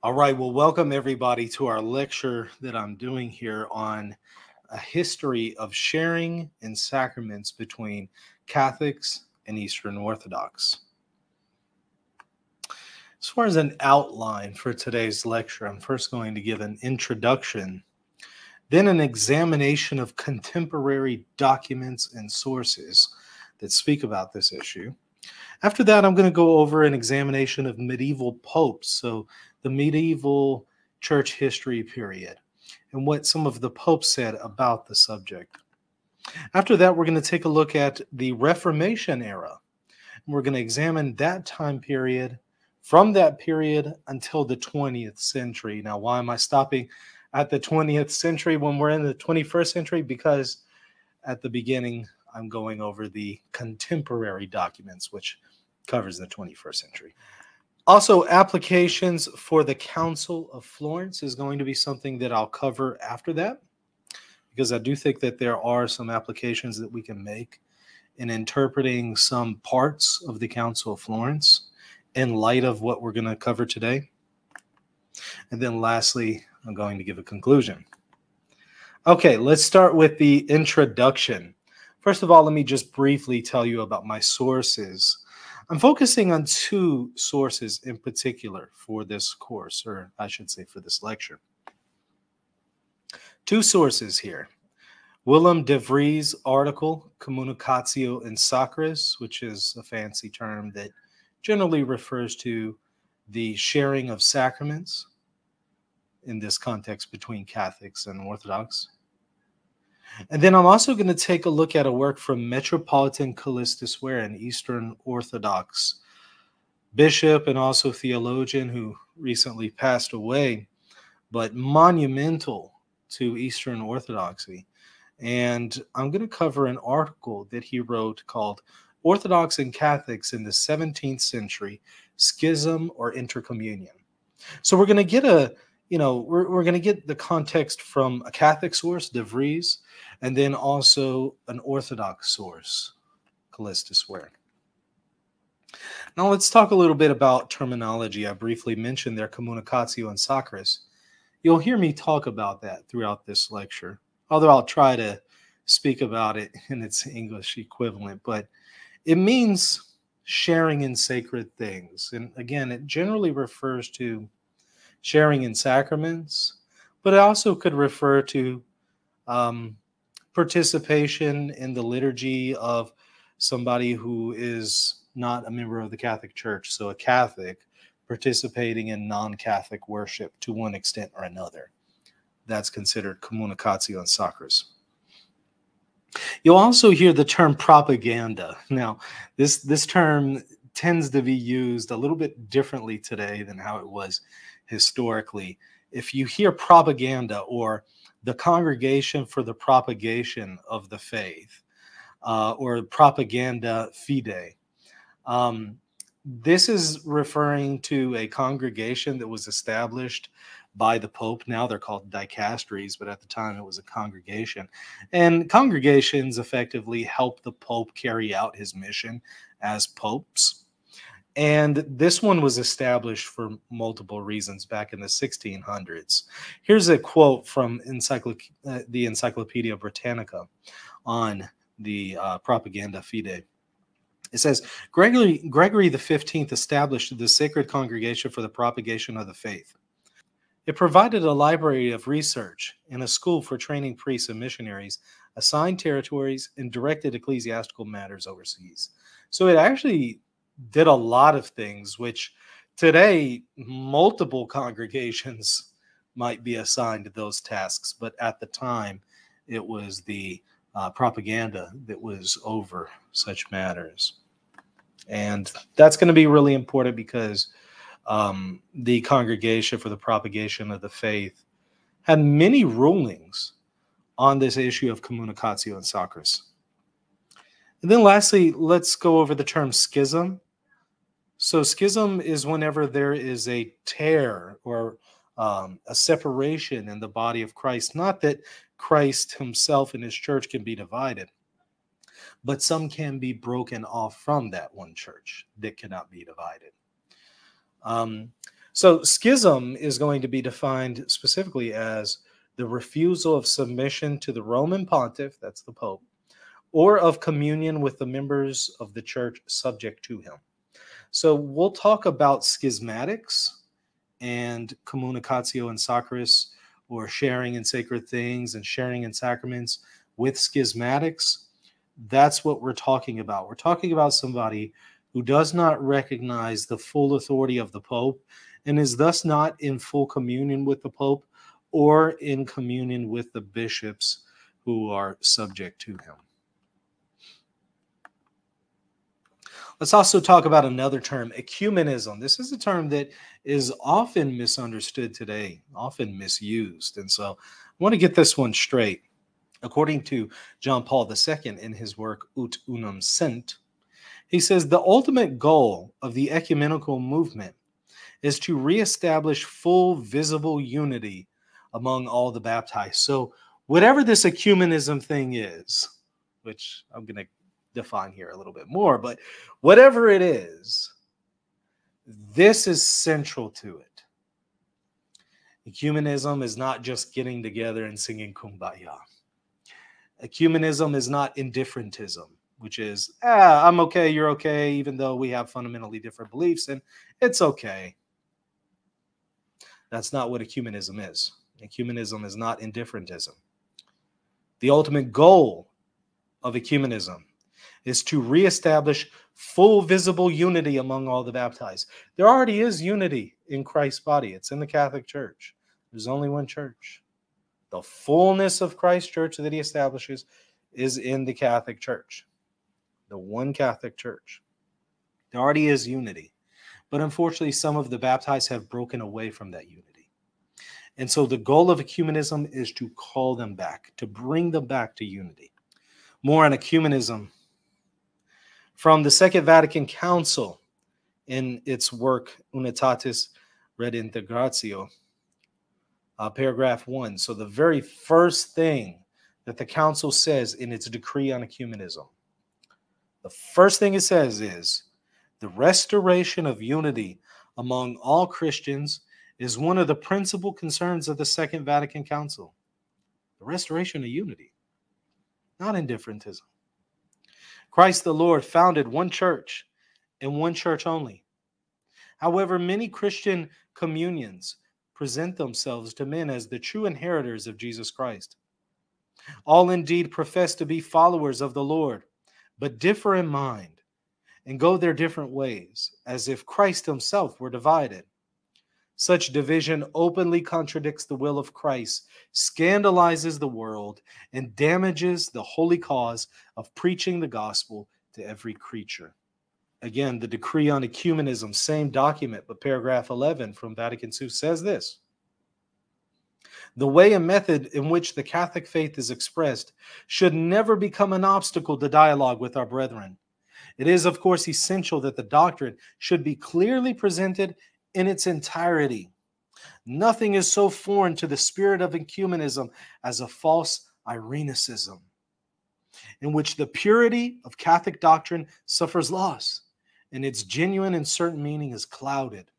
All right, well, welcome everybody to our lecture that I'm doing here on a history of sharing in sacraments between Catholics and Eastern Orthodox. As far as an outline for today's lecture, I'm first going to give an introduction, then an examination of contemporary documents and sources that speak about this issue. After that, I'm going to go over an examination of medieval popes, so the medieval church history period, and what some of the popes said about the subject. After that, we're going to take a look at the Reformation era. And we're going to examine that time period from that period until the 20th century. Now, why am I stopping at the 20th century when we're in the 21st century? Because at the beginning, I'm going over the contemporary documents, which covers the 21st century. Also, applications for the Council of Florence is going to be something that I'll cover after that, because I do think that there are some applications that we can make in interpreting some parts of the Council of Florence in light of what we're going to cover today. And then lastly, I'm going to give a conclusion. Okay, let's start with the introduction. First of all, let me just briefly tell you about my sources. I'm focusing on two sources in particular for this course, or I should say for this lecture. Two sources here. Willem de Vries' article, Communicatio and Sacris, which is a fancy term that generally refers to the sharing of sacraments in this context between Catholics and Orthodox. And then I'm also going to take a look at a work from Metropolitan Callistus Ware, an Eastern Orthodox bishop and also theologian who recently passed away, but monumental to Eastern Orthodoxy. And I'm going to cover an article that he wrote called Orthodox and Catholics in the 17th Century, Schism or Intercommunion. So we're going to get we're going to get the context from a Catholic source, de Vries, and then also an Orthodox source, Callistus Ware. Now let's talk a little bit about terminology. I briefly mentioned their communicatio and sacris. You'll hear me talk about that throughout this lecture, although I'll try to speak about it in its English equivalent, but it means sharing in sacred things. And again, it generally refers to sharing in sacraments, but it also could refer to participation in the liturgy of somebody who is not a member of the Catholic Church. So a Catholic participating in non-Catholic worship to one extent or another. That's considered communicatio and sacris. You'll also hear the term propaganda. Now, this term tends to be used a little bit differently today than how it was historically. If you hear propaganda or the Congregation for the Propagation of the Faith or propaganda fide, this is referring to a congregation that was established by the Pope. Now they're called dicasteries, but at the time it was a congregation. And congregations effectively help the Pope carry out his mission as popes. And this one was established for multiple reasons back in the 1600s. Here's a quote from the Encyclopedia Britannica on the propaganda fide. It says, Gregory XV established the Sacred Congregation for the Propagation of the Faith. It provided a library of research and a school for training priests and missionaries, assigned territories, and directed ecclesiastical matters overseas. So it actually did a lot of things, which today multiple congregations might be assigned to those tasks. But at the time, it was the propaganda that was over such matters. And that's going to be really important because the Congregation for the Propagation of the Faith had many rulings on this issue of communicatio and sacris. And then lastly, let's go over the term schism. So schism is whenever there is a tear or a separation in the body of Christ. Not that Christ himself and his church can be divided, but some can be broken off from that one church that cannot be divided. So schism is going to be defined specifically as the refusal of submission to the Roman pontiff, that's the Pope, or of communion with the members of the church subject to him. So we'll talk about schismatics and communicatio and sacris, or sharing in sacred things and sharing in sacraments with schismatics. That's what we're talking about. We're talking about somebody who does not recognize the full authority of the Pope and is thus not in full communion with the Pope or in communion with the bishops who are subject to him. Let's also talk about another term, ecumenism. This is a term that is often misunderstood today, often misused. And so I want to get this one straight. According to John Paul II in his work Ut Unum Sint, he says the ultimate goal of the ecumenical movement is to reestablish full visible unity among all the baptized. So whatever this ecumenism thing is, which I'm going to define here a little bit more, but whatever it is, this is central to it. Ecumenism is not just getting together and singing Kumbaya. Ecumenism is not indifferentism, which is, I'm okay, you're okay, even though we have fundamentally different beliefs, and it's okay. That's not what ecumenism is. Ecumenism is not indifferentism. The ultimate goal of ecumenism is to reestablish full visible unity among all the baptized. There already is unity in Christ's body. It's in the Catholic Church. There's only one church. The fullness of Christ's church that he establishes is in the Catholic Church. The one Catholic Church. There already is unity. But unfortunately, some of the baptized have broken away from that unity. And so the goal of ecumenism is to call them back, to bring them back to unity. More on ecumenism from the Second Vatican Council in its work Unitatis Redintegratio, paragraph 1. So the very first thing that the council says in its decree on ecumenism, the first thing it says is the restoration of unity among all Christians is one of the principal concerns of the Second Vatican Council. The restoration of unity, not indifferentism. Christ the Lord founded one church and one church only. However, many Christian communions present themselves to men as the true inheritors of Jesus Christ. All indeed profess to be followers of the Lord, but differ in mind and go their different ways, as if Christ himself were divided. Such division openly contradicts the will of Christ, scandalizes the world, and damages the holy cause of preaching the gospel to every creature. Again, the decree on ecumenism, same document, but paragraph 11 from Vatican II says this. The way and method in which the Catholic faith is expressed should never become an obstacle to dialogue with our brethren. It is, of course, essential that the doctrine should be clearly presented in its entirety. Nothing is so foreign to the spirit of ecumenism as a false Irenicism, in which the purity of Catholic doctrine suffers loss, and its genuine and certain meaning is clouded.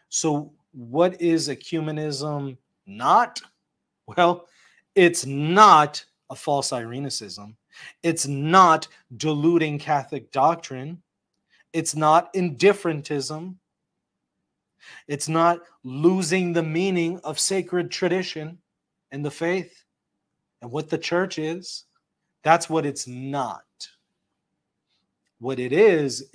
So what is ecumenism not? Well, it's not a false Irenicism. It's not diluting Catholic doctrine. It's not indifferentism. It's not losing the meaning of sacred tradition and the faith and what the church is. That's what it's not. What it is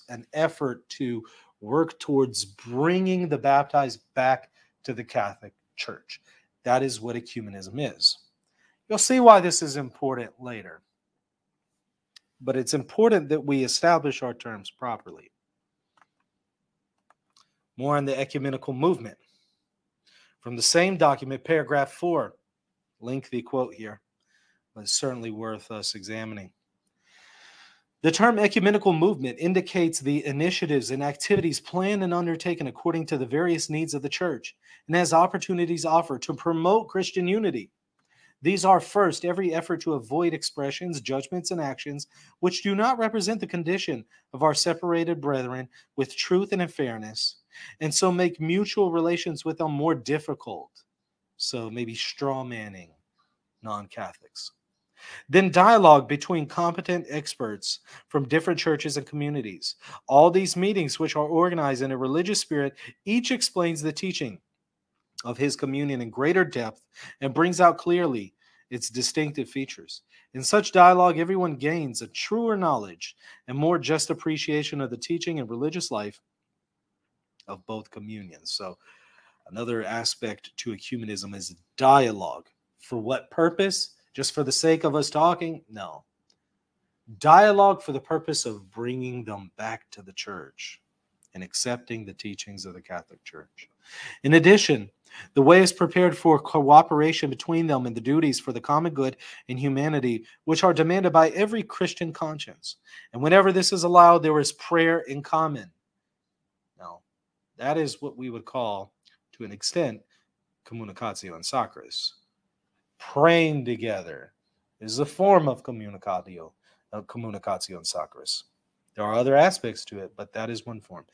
an effort to work towards bringing the baptized back to the Catholic Church. That is what ecumenism is. You'll see why this is important later. But it's important that we establish our terms properly. More on the ecumenical movement. From the same document, paragraph 4, lengthy quote here, but it's certainly worth us examining. The term ecumenical movement indicates the initiatives and activities planned and undertaken according to the various needs of the church and as opportunities offered to promote Christian unity. These are, first, every effort to avoid expressions, judgments, and actions which do not represent the condition of our separated brethren with truth and in fairness, and so make mutual relations with them more difficult. So maybe straw manning non-Catholics. Then dialogue between competent experts from different churches and communities. All these meetings, which are organized in a religious spirit, each explains the teaching of his communion in greater depth and brings out clearly its distinctive features. In such dialogue, everyone gains a truer knowledge and more just appreciation of the teaching and religious life of both communions. So another aspect to ecumenism is dialogue. For what purpose? Just for the sake of us talking? No. Dialogue for the purpose of bringing them back to the church and accepting the teachings of the Catholic Church. In addition, the way is prepared for cooperation between them in the duties for the common good and humanity, which are demanded by every Christian conscience. And whenever this is allowed, there is prayer in common. Now, that is what we would call, to an extent, communicatio and sacris. Praying together is a form of communicatio and sacris. There are other aspects to it, but that is one form.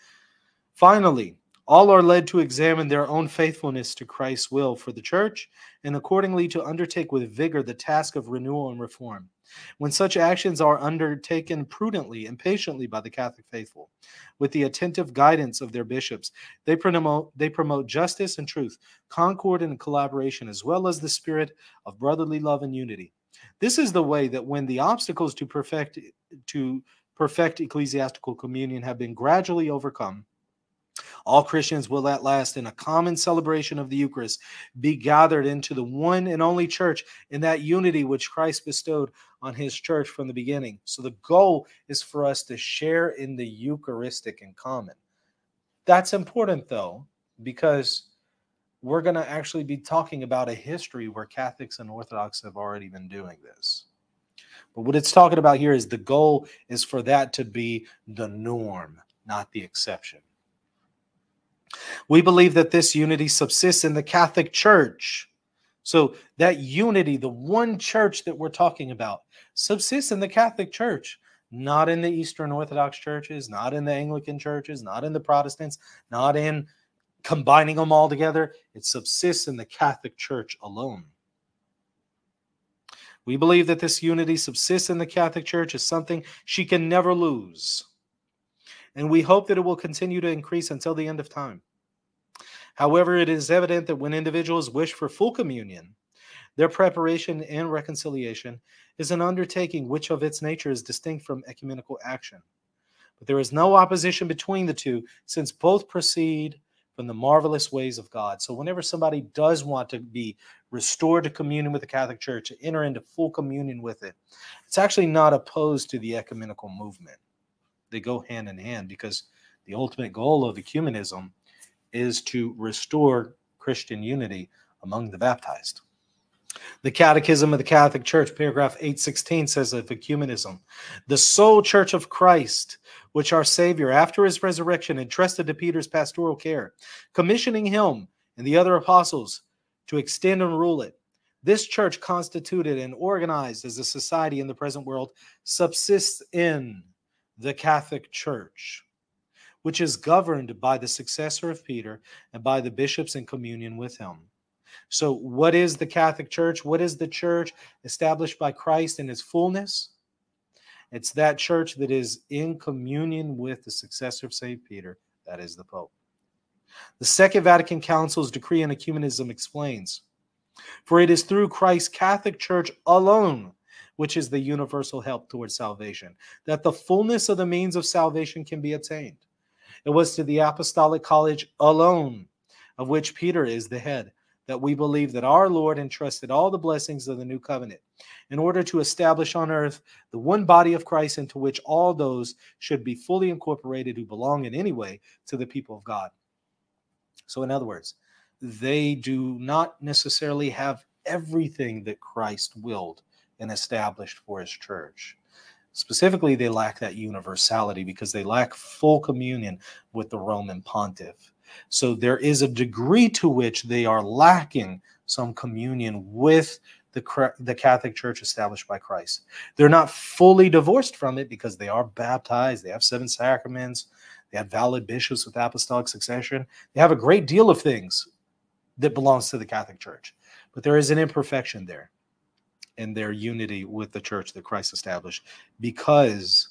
Finally, all are led to examine their own faithfulness to Christ's will for the church and accordingly to undertake with vigor the task of renewal and reform. When such actions are undertaken prudently and patiently by the Catholic faithful, with the attentive guidance of their bishops, they promote justice and truth, concord and collaboration, as well as the spirit of brotherly love and unity. This is the way that when the obstacles to perfect ecclesiastical communion have been gradually overcome, all Christians will at last, in a common celebration of the Eucharist, be gathered into the one and only church in that unity which Christ bestowed on his church from the beginning. So the goal is for us to share in the Eucharistic in common. That's important, though, because we're going to actually be talking about a history where Catholics and Orthodox have already been doing this. But what it's talking about here is the goal is for that to be the norm, not the exception. We believe that this unity subsists in the Catholic Church. So that unity, the one church that we're talking about, subsists in the Catholic Church, not in the Eastern Orthodox churches, not in the Anglican churches, not in the Protestants, not in combining them all together. It subsists in the Catholic Church alone. We believe that this unity subsists in the Catholic Church is something she can never lose. And we hope that it will continue to increase until the end of time. However, it is evident that when individuals wish for full communion, their preparation and reconciliation is an undertaking which of its nature is distinct from ecumenical action. But there is no opposition between the two, since both proceed from the marvelous ways of God. So whenever somebody does want to be restored to communion with the Catholic Church, to enter into full communion with it, it's actually not opposed to the ecumenical movement. They go hand in hand because the ultimate goal of ecumenism is to restore Christian unity among the baptized. The Catechism of the Catholic Church, paragraph 816, says of ecumenism, the sole church of Christ, which our Savior, after his resurrection, entrusted to Peter's pastoral care, commissioning him and the other apostles to extend and rule it. This church, constituted and organized as a society in the present world, subsists in the Catholic Church, which is governed by the successor of Peter and by the bishops in communion with him. So what is the Catholic Church? What is the church established by Christ in his fullness? It's that church that is in communion with the successor of St. Peter, that is the Pope. The Second Vatican Council's decree on ecumenism explains, for it is through Christ's Catholic Church alone, which is the universal help towards salvation, that the fullness of the means of salvation can be attained. It was to the Apostolic College alone, of which Peter is the head, that we believe that our Lord entrusted all the blessings of the new covenant in order to establish on earth the one body of Christ into which all those should be fully incorporated who belong in any way to the people of God. So in other words, they do not necessarily have everything that Christ willed and established for his church. Specifically, they lack that universality because they lack full communion with the Roman pontiff. So there is a degree to which they are lacking some communion with the Catholic Church established by Christ. They're not fully divorced from it because they are baptized. They have 7 sacraments. They have valid bishops with apostolic succession. They have a great deal of things that belongs to the Catholic Church. But there is an imperfection there in their unity with the church that Christ established because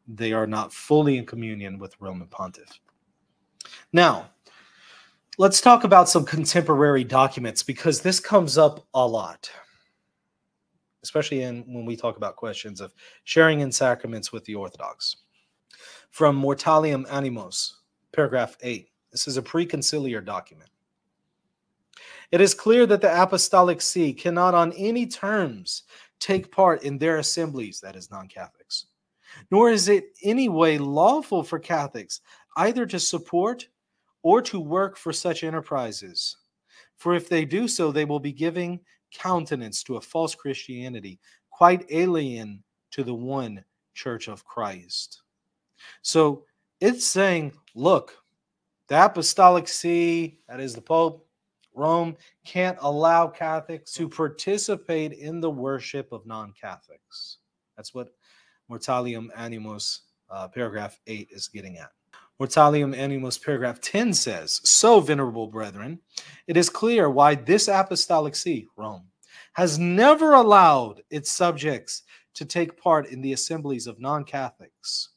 they are not fully in communion with Roman Pontiff. Now, let's talk about some contemporary documents because this comes up a lot, especially when we talk about questions of sharing in sacraments with the Orthodox. From Mortalium Animos, paragraph 8. This is a preconciliar document. It is clear that the Apostolic See cannot on any terms take part in their assemblies, that is non-Catholics, nor is it any way lawful for Catholics either to support or to work for such enterprises. For if they do so, they will be giving countenance to a false Christianity, quite alien to the one Church of Christ. So it's saying, look, the Apostolic See, that is the Pope, Rome, can't allow Catholics to participate in the worship of non-Catholics. That's what Mortalium Animos, paragraph 8 is getting at. Mortalium Animos, paragraph 10 says, so, venerable brethren, it is clear why this Apostolic See, Rome, has never allowed its subjects to take part in the assemblies of non-Catholics.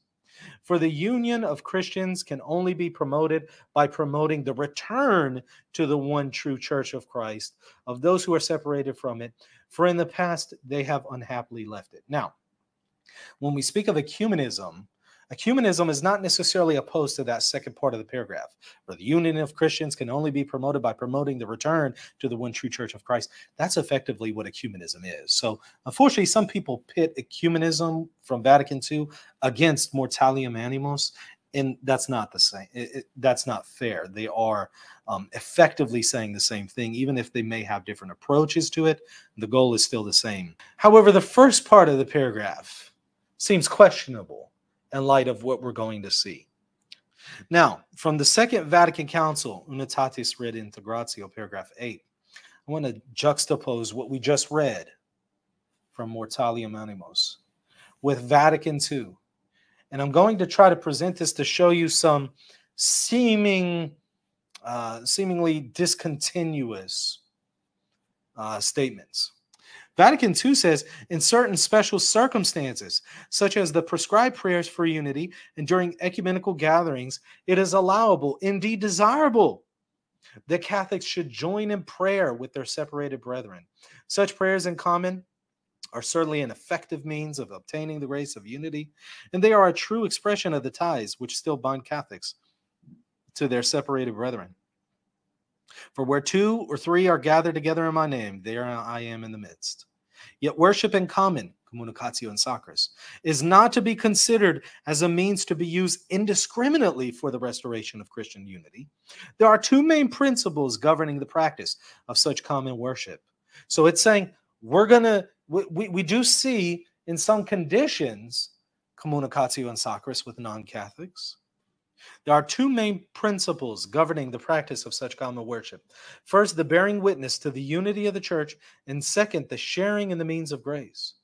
For the union of Christians can only be promoted by promoting the return to the one true Church of Christ of those who are separated from it, for in the past they have unhappily left it. Now, when we speak of ecumenism, ecumenism is not necessarily opposed to that second part of the paragraph, where the union of Christians can only be promoted by promoting the return to the one true Church of Christ. That's effectively what ecumenism is. So, unfortunately, some people pit ecumenism from Vatican II against Mortalium Animos, and that's not the same. That's not fair. They are effectively saying the same thing, even if they may have different approaches to it. The goal is still the same. However, the first part of the paragraph seems questionable in light of what we're going to see. Now, from the Second Vatican Council, Unitatis Redintegratio, paragraph 8, I want to juxtapose what we just read from Mortalium Animos with Vatican II. And I'm going to try to present this to show you some seemingly discontinuous statements. Vatican II says, in certain special circumstances, such as the prescribed prayers for unity and during ecumenical gatherings, it is allowable, indeed desirable, that Catholics should join in prayer with their separated brethren. Such prayers in common are certainly an effective means of obtaining the grace of unity, and they are a true expression of the ties which still bind Catholics to their separated brethren. For where 2 or 3 are gathered together in my name, there I am in the midst. Yet worship in common, communicatio and sacris, is not to be considered as a means to be used indiscriminately for the restoration of Christian unity. There are 2 main principles governing the practice of such common worship. So it's saying we do see in some conditions communicatio and sacris with non-Catholics. There are 2 main principles governing the practice of such common worship. First, the bearing witness to the unity of the church, and second, the sharing in the means of grace.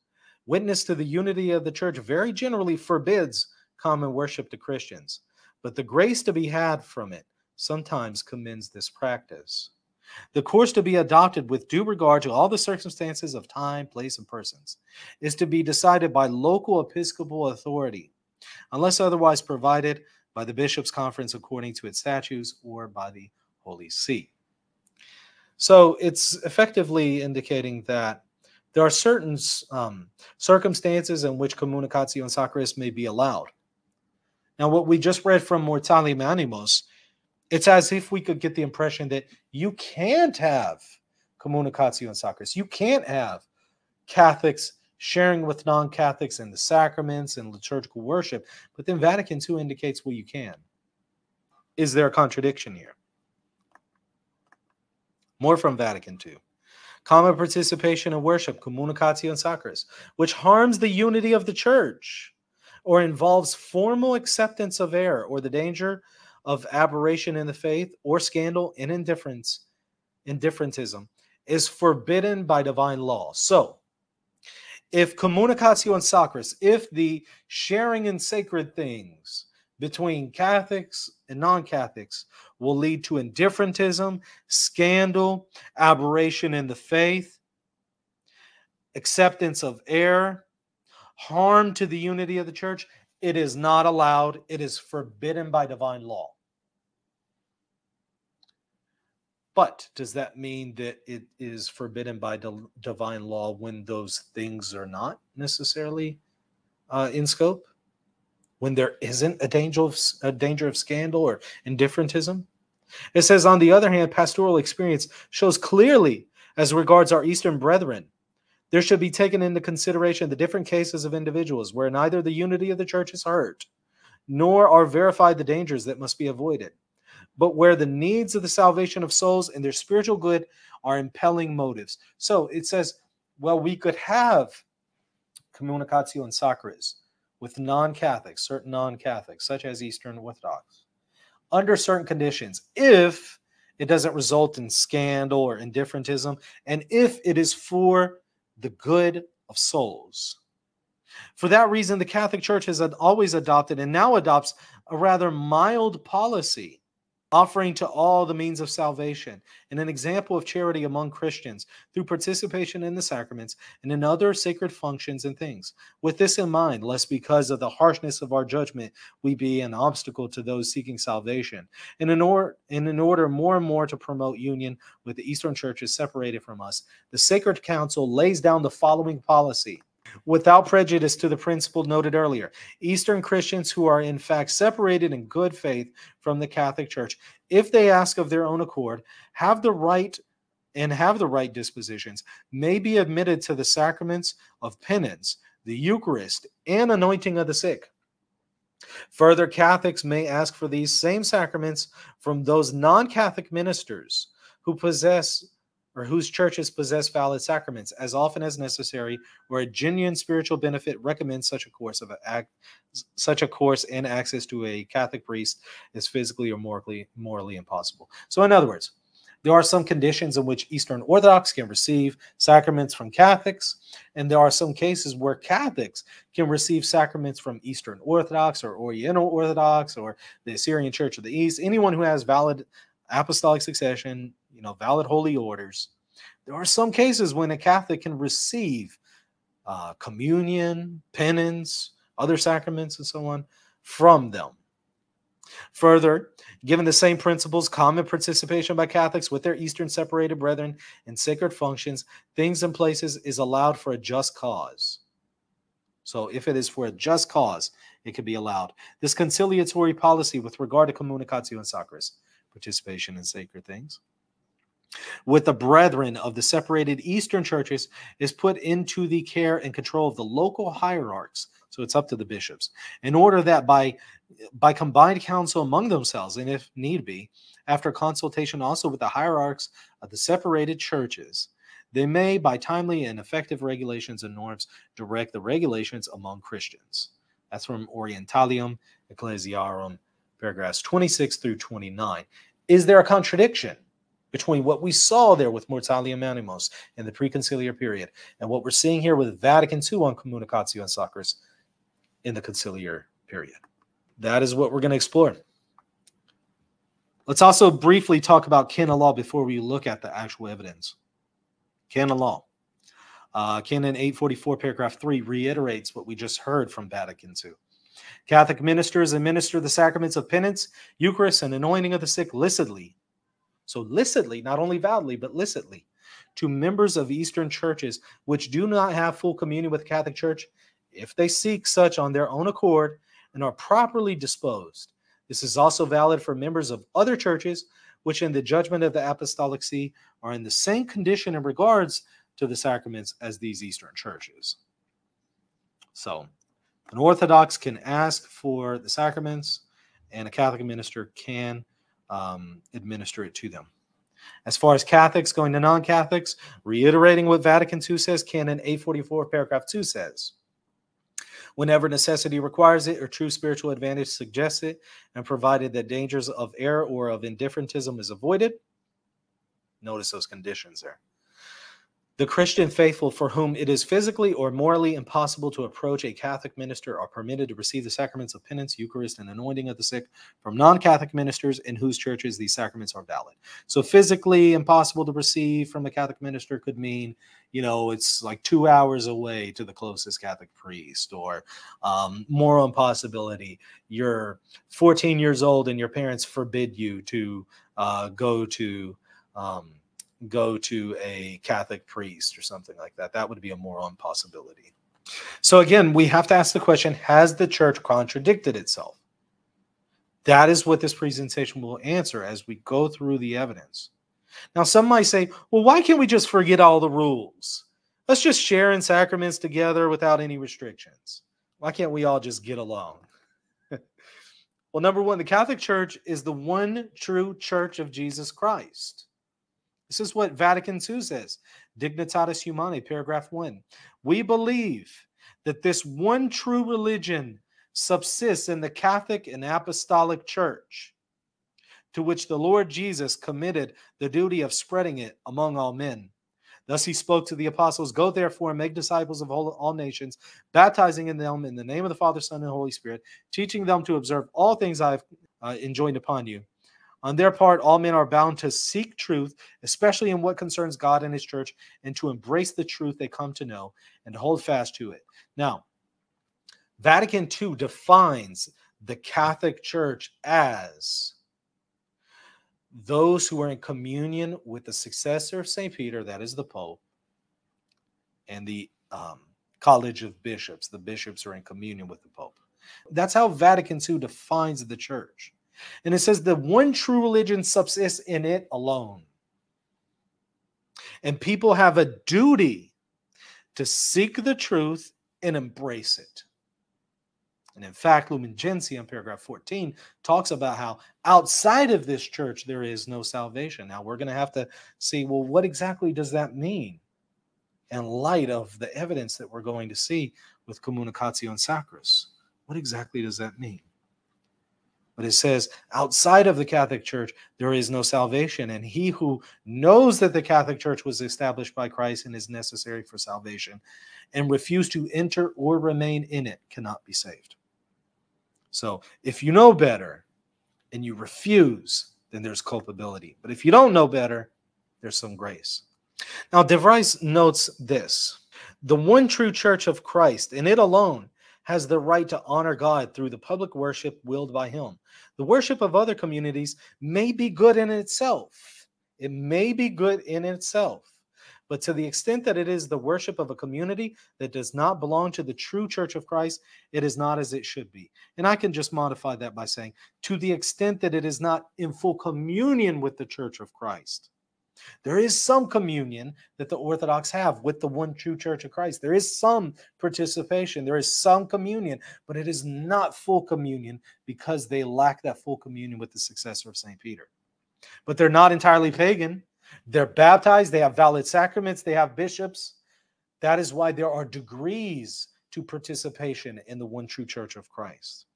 Witness to the unity of the church very generally forbids common worship to Christians, but the grace to be had from it sometimes commends this practice. The course to be adopted with due regard to all the circumstances of time, place, and persons is to be decided by local episcopal authority, unless otherwise provided by the Bishops' Conference according to its statutes or by the Holy See. So it's effectively indicating that there are certain circumstances in which communicatio and sacris may be allowed. Now, what we just read from Mortalium Animos, it's as if we could get the impression that you can't have communicatio and sacris. You can't have Catholics sharing with non-Catholics in the sacraments and liturgical worship. But then Vatican II indicates, well, you can. Is there a contradiction here? More from Vatican II. Common participation in worship, communicatio and sacris, which harms the unity of the church or involves formal acceptance of error or the danger of aberration in the faith or scandal and indifferentism is forbidden by divine law. So, if communicatio and sacris, if the sharing in sacred things between Catholics and non-Catholics will lead to indifferentism, scandal, aberration in the faith, acceptance of error, harm to the unity of the church, it is not allowed. It is forbidden by divine law. But does that mean that it is forbidden by divine law when those things are not necessarily in scope? When there isn't a danger of scandal or indifferentism? It says, on the other hand, pastoral experience shows clearly, as regards our Eastern brethren, there should be taken into consideration the different cases of individuals where neither the unity of the church is hurt, nor are verified the dangers that must be avoided, but where the needs of the salvation of souls and their spiritual good are impelling motives. So it says, well, we could have communicatio and sacris with non-Catholics, certain non-Catholics, such as Eastern Orthodox, under certain conditions, if it doesn't result in scandal or indifferentism, and if it is for the good of souls. For that reason, the Catholic Church has always adopted and now adopts a rather mild policy, offering to all the means of salvation and an example of charity among Christians through participation in the sacraments and in other sacred functions and things. With this in mind, lest because of the harshness of our judgment we be an obstacle to those seeking salvation, and in order more and more to promote union with the Eastern churches separated from us, the Sacred Council lays down the following policy. Without prejudice to the principle noted earlier, Eastern Christians who are in fact separated in good faith from the Catholic Church, if they ask of their own accord, have the right dispositions, may be admitted to the sacraments of penance, the Eucharist, and anointing of the sick. Further, Catholics may ask for these same sacraments from those non-Catholic ministers who possess or whose churches possess valid sacraments, as often as necessary, where a genuine spiritual benefit recommends such a course and access to a Catholic priest is physically or morally impossible. So, in other words, there are some conditions in which Eastern Orthodox can receive sacraments from Catholics, and there are some cases where Catholics can receive sacraments from Eastern Orthodox or Oriental Orthodox or the Assyrian Church of the East, anyone who has valid apostolic succession, valid holy orders. There are some cases when a Catholic can receive communion, penance, other sacraments, and so on from them. Further, given the same principles, common participation by Catholics with their Eastern separated brethren in sacred functions, things and places is allowed for a just cause. So if it is for a just cause, it can be allowed. This conciliatory policy with regard to communicatio and sacris, participation in sacred things, with the brethren of the separated Eastern churches is put into the care and control of the local hierarchs. So it's up to the bishops, in order that by combined counsel among themselves, and if need be, after consultation also with the hierarchs of the separated churches, they may, by timely and effective regulations and norms, direct the regulations among Christians. That's from Mortalium, Ecclesiarum, paragraphs 26 through 29. Is there a contradiction between what we saw there with Mortalium Animos in the preconciliar period and what we're seeing here with Vatican II on communicatio and sacris in the conciliar period? That is what we're going to explore. Let's also briefly talk about canon law before we look at the actual evidence. Canon law. Canon 844, paragraph 3 reiterates what we just heard from Vatican II. Catholic ministers administer the sacraments of penance, Eucharist, and anointing of the sick licitly. So licitly, not only validly, but licitly, to members of Eastern churches which do not have full communion with the Catholic Church, if they seek such on their own accord and are properly disposed. This is also valid for members of other churches which in the judgment of the Apostolic See are in the same condition in regards to the sacraments as these Eastern churches. So, an Orthodox can ask for the sacraments, and a Catholic minister can administer it to them. As far as Catholics going to non-Catholics, reiterating what Vatican II says, Canon 844, paragraph 2 says, whenever necessity requires it or true spiritual advantage suggests it, and provided that dangers of error or of indifferentism is avoided, notice those conditions there. The Christian faithful for whom it is physically or morally impossible to approach a Catholic minister are permitted to receive the sacraments of penance, Eucharist, and anointing of the sick from non-Catholic ministers in whose churches these sacraments are valid. So physically impossible to receive from a Catholic minister could mean, you know, it's like 2 hours away to the closest Catholic priest, or moral impossibility. You're 14 years old and your parents forbid you to go to a Catholic priest or something like that. That would be a moral impossibility. So again, we have to ask the question, has the church contradicted itself? That is what this presentation will answer as we go through the evidence. Now, some might say, well, why can't we just forget all the rules? Let's just share in sacraments together without any restrictions. Why can't we all just get along? Well, number one, the Catholic Church is the one true church of Jesus Christ. This is what Vatican II says, Dignitatis Humanae, paragraph 1. We believe that this one true religion subsists in the Catholic and Apostolic Church, to which the Lord Jesus committed the duty of spreading it among all men. Thus he spoke to the apostles, go therefore and make disciples of all nations, baptizing in them in the name of the Father, Son, and Holy Spirit, teaching them to observe all things I have enjoined upon you. On their part, all men are bound to seek truth, especially in what concerns God and his church, and to embrace the truth they come to know and to hold fast to it. Now, Vatican II defines the Catholic Church as those who are in communion with the successor of St. Peter, that is the Pope, and the College of Bishops. The bishops are in communion with the Pope. That's how Vatican II defines the church. And it says the one true religion subsists in it alone. And people have a duty to seek the truth and embrace it. And in fact, Lumen Gentium, paragraph 14, talks about how outside of this church there is no salvation. Now we're going to have to see, well, what exactly does that mean in light of the evidence that we're going to see with communicatio and sacris? What exactly does that mean? But it says, outside of the Catholic Church, there is no salvation. And he who knows that the Catholic Church was established by Christ and is necessary for salvation, and refuse to enter or remain in it, cannot be saved. So if you know better and you refuse, then there's culpability. But if you don't know better, there's some grace. Now, De Vries notes this. The one true church of Christ, and it alone, has the right to honor God through the public worship willed by him. The worship of other communities may be good in itself. It may be good in itself. But to the extent that it is the worship of a community that does not belong to the true church of Christ, it is not as it should be. And I can just modify that by saying, to the extent that it is not in full communion with the church of Christ. There is some communion that the Orthodox have with the one true church of Christ. There is some participation. There is some communion, but it is not full communion because they lack that full communion with the successor of St. Peter. But they're not entirely pagan. They're baptized. They have valid sacraments. They have bishops. That is why there are degrees to participation in the one true church of Christ.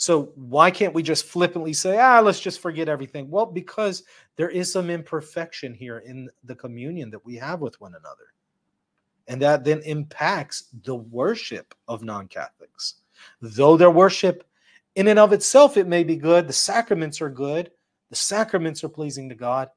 So why can't we just flippantly say, let's just forget everything? Well, because there is some imperfection here in the communion that we have with one another. And that then impacts the worship of non-Catholics. Though their worship in and of itself, it may be good. The sacraments are good. The sacraments are pleasing to God.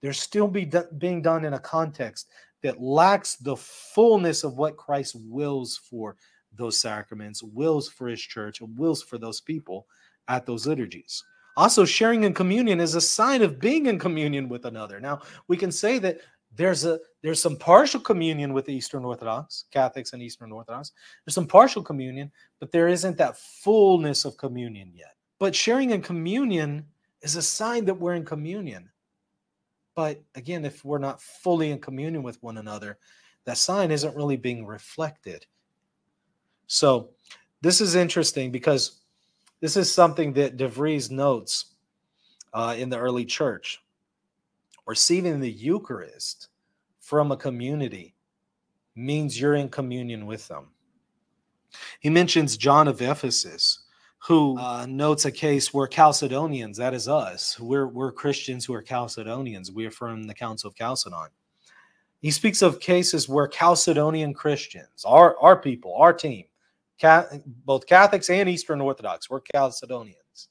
They're still being done in a context that lacks the fullness of what Christ wills for those sacraments, wills for his church, and wills for those people at those liturgies. Also, sharing in communion is a sign of being in communion with another. Now, we can say that there's some partial communion with the Eastern Orthodox, Catholics and Eastern Orthodox. There's some partial communion, but there isn't that fullness of communion yet. But sharing in communion is a sign that we're in communion. But again, if we're not fully in communion with one another, that sign isn't really being reflected. So this is interesting because this is something that De Vries notes in the early church. Receiving the Eucharist from a community means you're in communion with them. He mentions John of Ephesus, who notes a case where Chalcedonians, that is us, we're Christians who are Chalcedonians. We are from the Council of Chalcedon. He speaks of cases where Chalcedonian Christians, our people, our team, both Catholics and Eastern Orthodox, were Chalcedonians.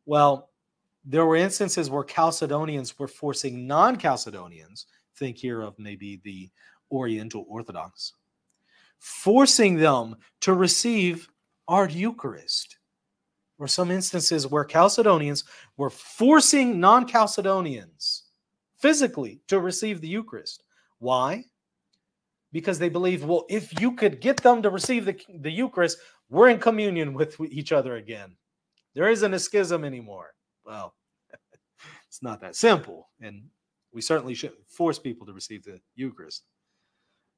Well, there were instances where Chalcedonians were forcing non-Chalcedonians, think here of maybe the Oriental Orthodox, forcing them to receive our Eucharist. Or some instances where Chalcedonians were forcing non-Chalcedonians physically to receive the Eucharist. Why? Because they believed, well, if you could get them to receive the Eucharist, we're in communion with each other again. There isn't a schism anymore. Well, it's not that simple, and we certainly shouldn't force people to receive the Eucharist.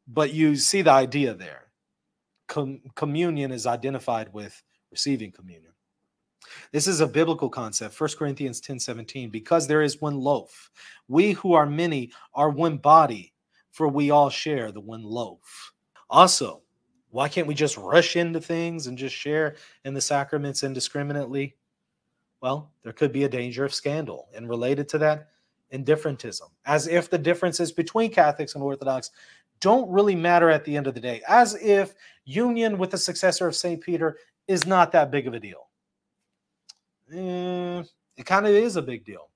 But you see the idea there. Communion is identified with receiving communion. This is a biblical concept. 1 Corinthians 10:17, because there is one loaf. We who are many are one body, for we all share the one loaf. Also, why can't we just rush into things and just share in the sacraments indiscriminately? Well, there could be a danger of scandal. And related to that, indifferentism. As if the differences between Catholics and Orthodox don't really matter at the end of the day. As if union with the successor of St. Peter is not that big of a deal. It kind of is a big deal.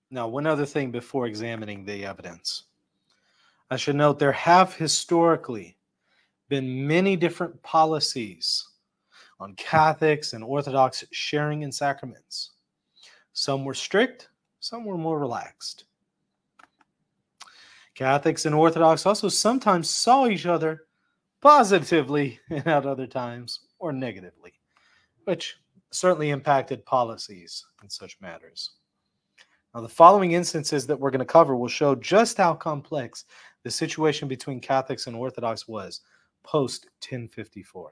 Now, one other thing before examining the evidence. I should note there have historically been many different policies on Catholics and Orthodox sharing in sacraments. Some were strict, some were more relaxed. Catholics and Orthodox also sometimes saw each other positively and at other times or negatively, which certainly impacted policies in such matters. Now, the following instances that we're going to cover will show just how complex the situation between Catholics and Orthodox was post-1054.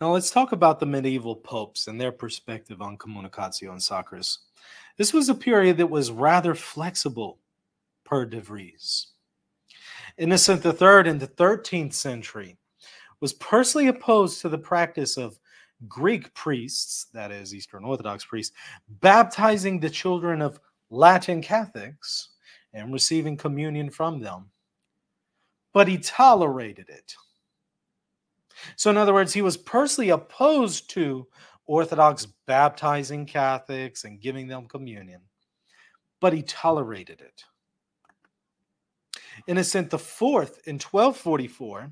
Now, let's talk about the medieval popes and their perspective on communicatio and sacris. This was a period that was rather flexible, per De Vries. Innocent III in the 13th century was personally opposed to the practice of Greek priests, that is Eastern Orthodox priests, baptizing the children of Latin Catholics and receiving communion from them. But he tolerated it. So in other words, he was personally opposed to Orthodox baptizing Catholics and giving them communion, but he tolerated it. Innocent IV in 1244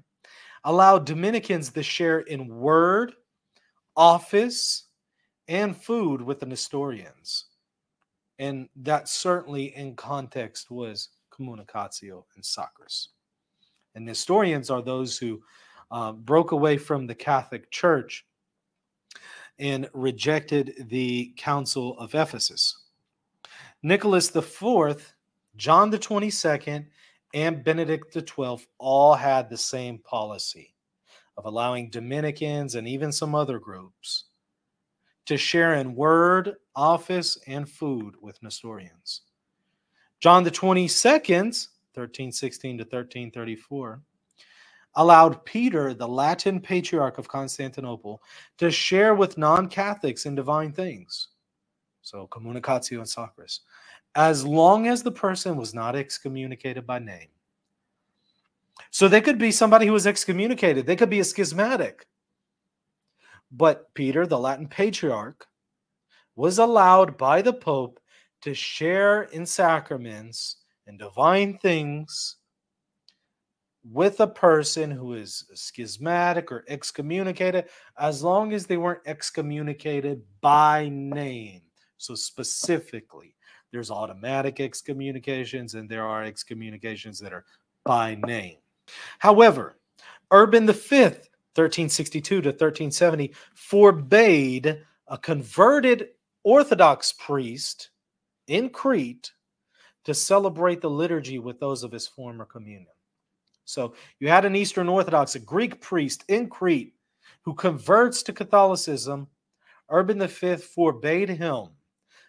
allowed Dominicans to share in word, office, and food with the Nestorians. And that certainly in context was communicatio and sacris. And Nestorians are those who broke away from the Catholic Church and rejected the Council of Ephesus. Nicholas IV, John the 22nd, and Benedict XII all had the same policy of allowing Dominicans and even some other groups to share in word, office, and food with Nestorians. John the 22nd, 1316 to 1334, allowed Peter, the Latin Patriarch of Constantinople, to share with non-Catholics in divine things. So, communicatio and sacris, as long as the person was not excommunicated by name. So they could be somebody who was excommunicated. They could be a schismatic. But Peter, the Latin Patriarch, was allowed by the Pope to share in sacraments and divine things with a person who is schismatic or excommunicated, as long as they weren't excommunicated by name. So specifically, there's automatic excommunications and there are excommunications that are by name. However, Urban V, 1362 to 1370, forbade a converted Orthodox priest in Crete to celebrate the liturgy with those of his former communion. So you had an Eastern Orthodox, a Greek priest in Crete who converts to Catholicism. Urban V forbade him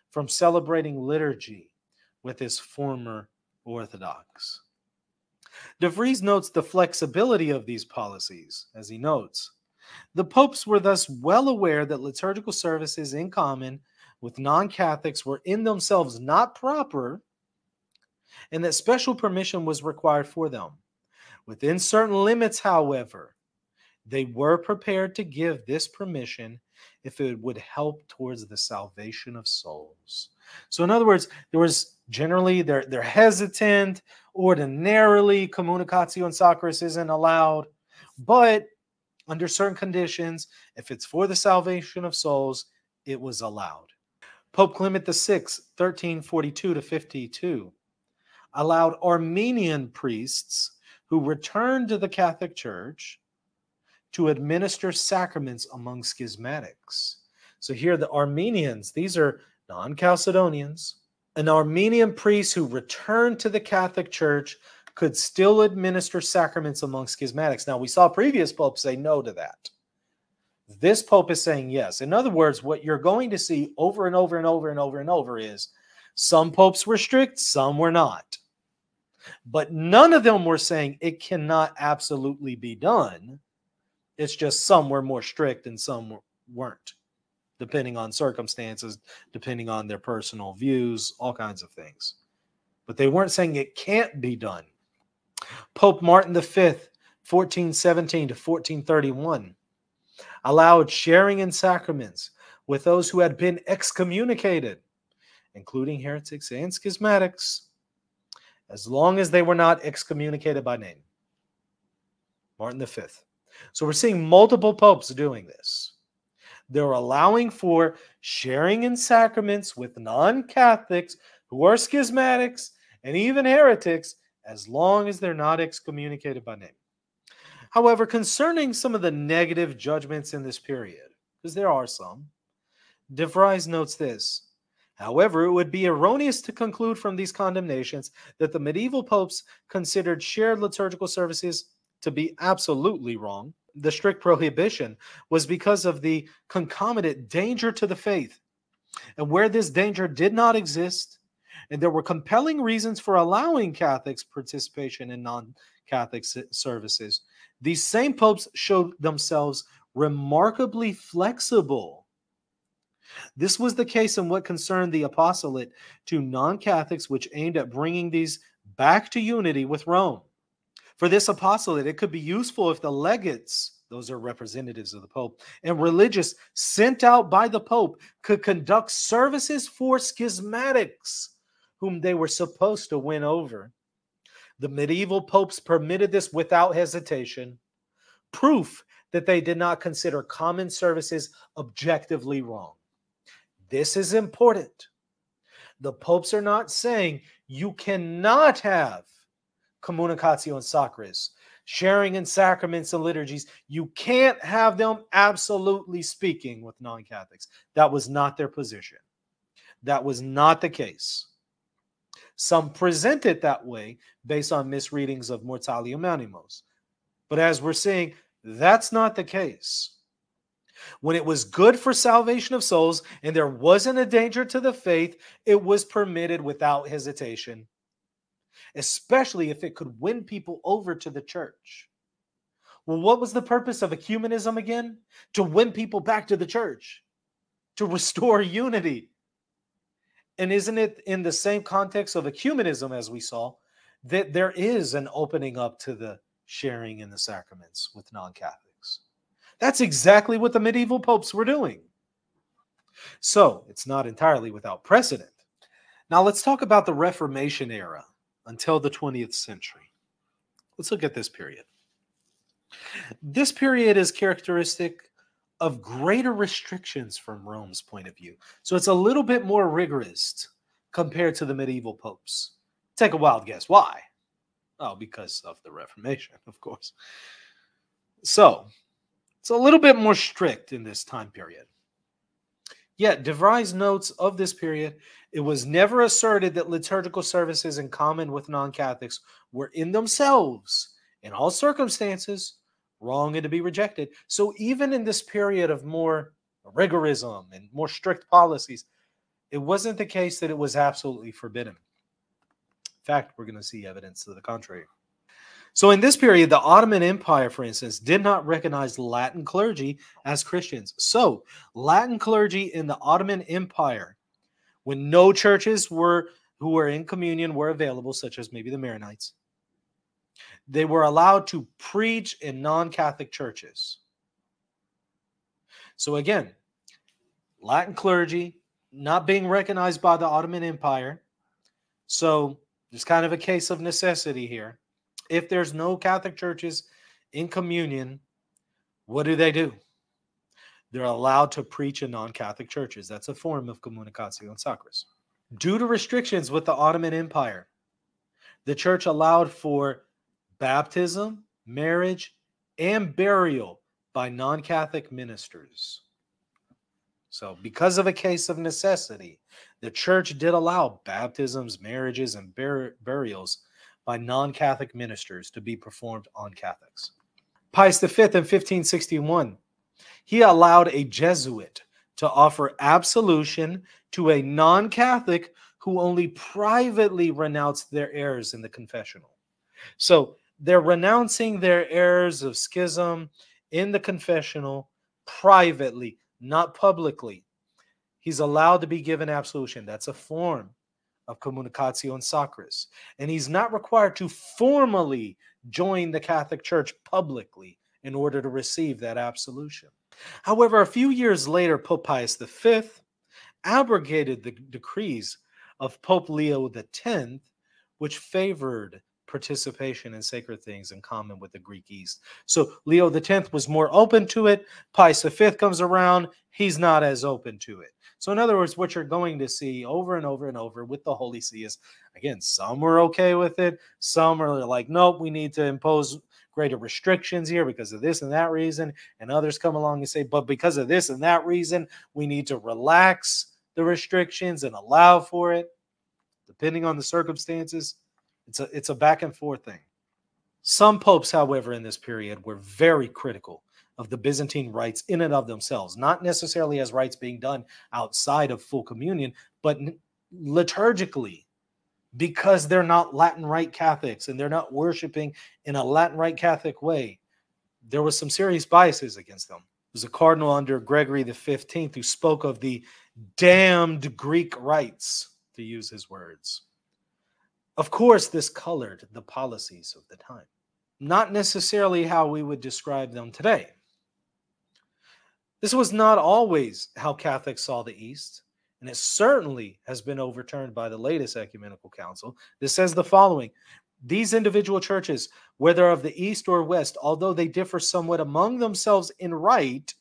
from celebrating liturgy with his former Orthodox. De Vries notes the flexibility of these policies, as he notes. The popes were thus well aware that liturgical services in common with non-Catholics were in themselves not proper, and that special permission was required for them. Within certain limits, however, they were prepared to give this permission if it would help towards the salvation of souls. So in other words, there was generally, they're hesitant. Ordinarily, communicatio and sacris isn't allowed, but under certain conditions, if it's for the salvation of souls, it was allowed. Pope Clement VI, 1342 to 52, allowed Armenian priests who returned to the Catholic Church to administer sacraments among schismatics. So here the Armenians, these are non-Chalcedonians. An Armenian priest who returned to the Catholic Church could still administer sacraments among schismatics. Now, we saw previous popes say no to that. This pope is saying yes. In other words, what you're going to see over and over and over and over and over is some popes were strict, some were not. But none of them were saying it cannot absolutely be done. It's just some were more strict and some weren't, depending on circumstances, depending on their personal views, all kinds of things. But they weren't saying it can't be done. Pope Martin V, 1417 to 1431, allowed sharing in sacraments with those who had been excommunicated, including heretics and schismatics, as long as they were not excommunicated by name. Martin V. So we're seeing multiple popes doing this. They're allowing for sharing in sacraments with non-Catholics who are schismatics and even heretics, as long as they're not excommunicated by name. However, concerning some of the negative judgments in this period, because there are some, De Vries notes this: however, it would be erroneous to conclude from these condemnations that the medieval popes considered shared liturgical services to be absolutely wrong. The strict prohibition was because of the concomitant danger to the faith. And where this danger did not exist, and there were compelling reasons for allowing Catholics participation in non-Catholic services, these same popes showed themselves remarkably flexible. This was the case in what concerned the apostolate to non-Catholics, which aimed at bringing these back to unity with Rome. For this apostolate, it could be useful if the legates, those are representatives of the Pope, and religious sent out by the Pope could conduct services for schismatics whom they were supposed to win over. The medieval popes permitted this without hesitation, proof that they did not consider common services objectively wrong. This is important. The popes are not saying you cannot have communicatio and sacris, sharing in sacraments and liturgies. You can't have them, absolutely speaking, with non-Catholics. That was not their position. That was not the case. Some present it that way based on misreadings of Mortalium Animos. But as we're seeing, that's not the case. When it was good for salvation of souls and there wasn't a danger to the faith, it was permitted without hesitation, especially if it could win people over to the church. Well, what was the purpose of ecumenism again? To win people back to the church, to restore unity. And isn't it in the same context of ecumenism, as we saw, that there is an opening up to the sharing in the sacraments with non-Catholics? That's exactly what the medieval popes were doing. So it's not entirely without precedent. Now let's talk about the Reformation era until the 20th century. Let's look at this period. This period is characteristic of greater restrictions from Rome's point of view. So it's a little bit more rigorous compared to the medieval popes. Take a wild guess. Why? Oh, because of the Reformation, of course. So it's a little bit more strict in this time period. Yet, De Vries notes of this period, it was never asserted that liturgical services in common with non-Catholics were in themselves, in all circumstances, wrong and to be rejected. So even in this period of more rigorism and more strict policies, it wasn't the case that it was absolutely forbidden. In fact, we're going to see evidence to the contrary. So in this period, the Ottoman Empire, for instance, did not recognize Latin clergy as Christians. So Latin clergy in the Ottoman Empire, when no churches were who were in communion were available, such as maybe the Maronites, they were allowed to preach in non-Catholic churches. So again, Latin clergy not being recognized by the Ottoman Empire. So there's kind of a case of necessity here. If there's no Catholic churches in communion, what do? They're allowed to preach in non-Catholic churches. That's a form of communicatio and sacris. Due to restrictions with the Ottoman Empire, the church allowed for baptism, marriage, and burial by non-Catholic ministers. So because of a case of necessity, the church did allow baptisms, marriages, and burials by non-Catholic ministers to be performed on Catholics. Pius V in 1561, he allowed a Jesuit to offer absolution to a non-Catholic who only privately renounced their errors in the confessional. So they're renouncing their errors of schism in the confessional privately, not publicly. He's allowed to be given absolution. That's a form of communicatio and sacris. And he's not required to formally join the Catholic Church publicly in order to receive that absolution. However, a few years later, Pope Pius V abrogated the decrees of Pope Leo X, which favored participation in sacred things in common with the Greek East. So Leo X was more open to it. Pius V comes around, he's not as open to it. So in other words, what you're going to see over and over and over with the Holy See is, again, some were okay with it. Some are like, nope, we need to impose greater restrictions here because of this and that reason. And others come along and say, but because of this and that reason, we need to relax the restrictions and allow for it, depending on the circumstances. It's a back and forth thing. Some popes, however, in this period were very critical of the Byzantine rites in and of themselves, not necessarily as rites being done outside of full communion, but liturgically, because they're not Latin Rite Catholics and they're not worshiping in a Latin Rite Catholic way. There was some serious biases against them. There was a cardinal under Gregory XV who spoke of the damned Greek rites, to use his words. Of course, this colored the policies of the time. Not necessarily how we would describe them today. This was not always how Catholics saw the East, and it certainly has been overturned by the latest ecumenical council. This says the following: these individual churches, whether of the East or West, although they differ somewhat among themselves in rite,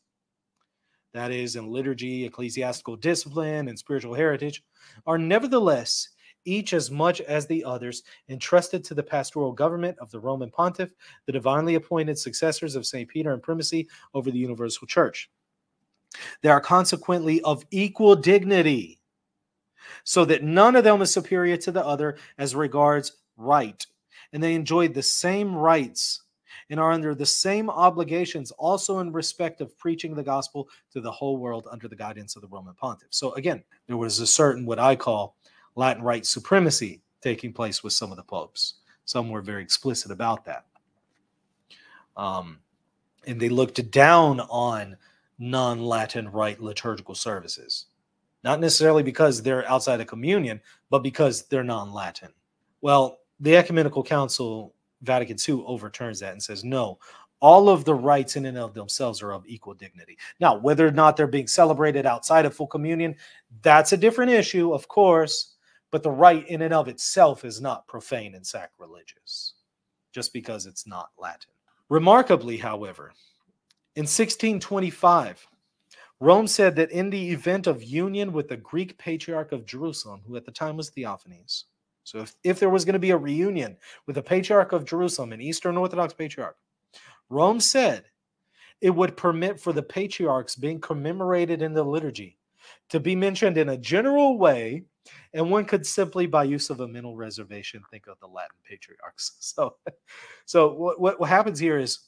that is, in liturgy, ecclesiastical discipline, and spiritual heritage, are nevertheless each as much as the others entrusted to the pastoral government of the Roman Pontiff, the divinely appointed successors of St. Peter in primacy over the universal church. They are consequently of equal dignity, so that none of them is superior to the other as regards right, and they enjoy the same rights and are under the same obligations also in respect of preaching the gospel to the whole world under the guidance of the Roman Pontiff. So again, there was a certain, what I call, Latin Rite supremacy taking place with some of the popes. Some were very explicit about that. And they looked down on non-Latin Rite liturgical services. Not necessarily because they're outside of communion, but because they're non-Latin. Well, the Ecumenical Council, Vatican II, overturns that and says, no, all of the rites in and of themselves are of equal dignity. Now, whether or not they're being celebrated outside of full communion, that's a different issue, of course. But the rite in and of itself is not profane and sacrilegious, just because it's not Latin. Remarkably, however, in 1625, Rome said that in the event of union with the Greek Patriarch of Jerusalem, who at the time was Theophanes, so if there was going to be a reunion with the Patriarch of Jerusalem, an Eastern Orthodox Patriarch, Rome said it would permit for the patriarchs being commemorated in the liturgy to be mentioned in a general way, and one could simply, by use of a mental reservation, think of the Latin patriarchs. So what happens here is,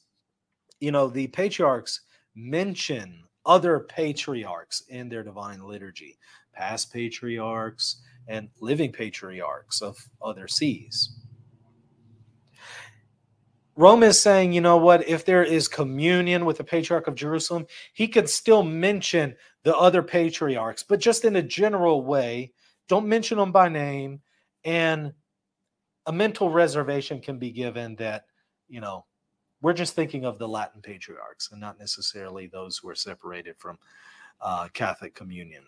the patriarchs mention other patriarchs in their divine liturgy, past patriarchs and living patriarchs of other sees. Rome is saying, you know what, if there is communion with the Patriarch of Jerusalem, he can still mention the other patriarchs, but just in a general way. Don't mention them by name. And a mental reservation can be given that, we're just thinking of the Latin patriarchs and not necessarily those who are separated from Catholic communion.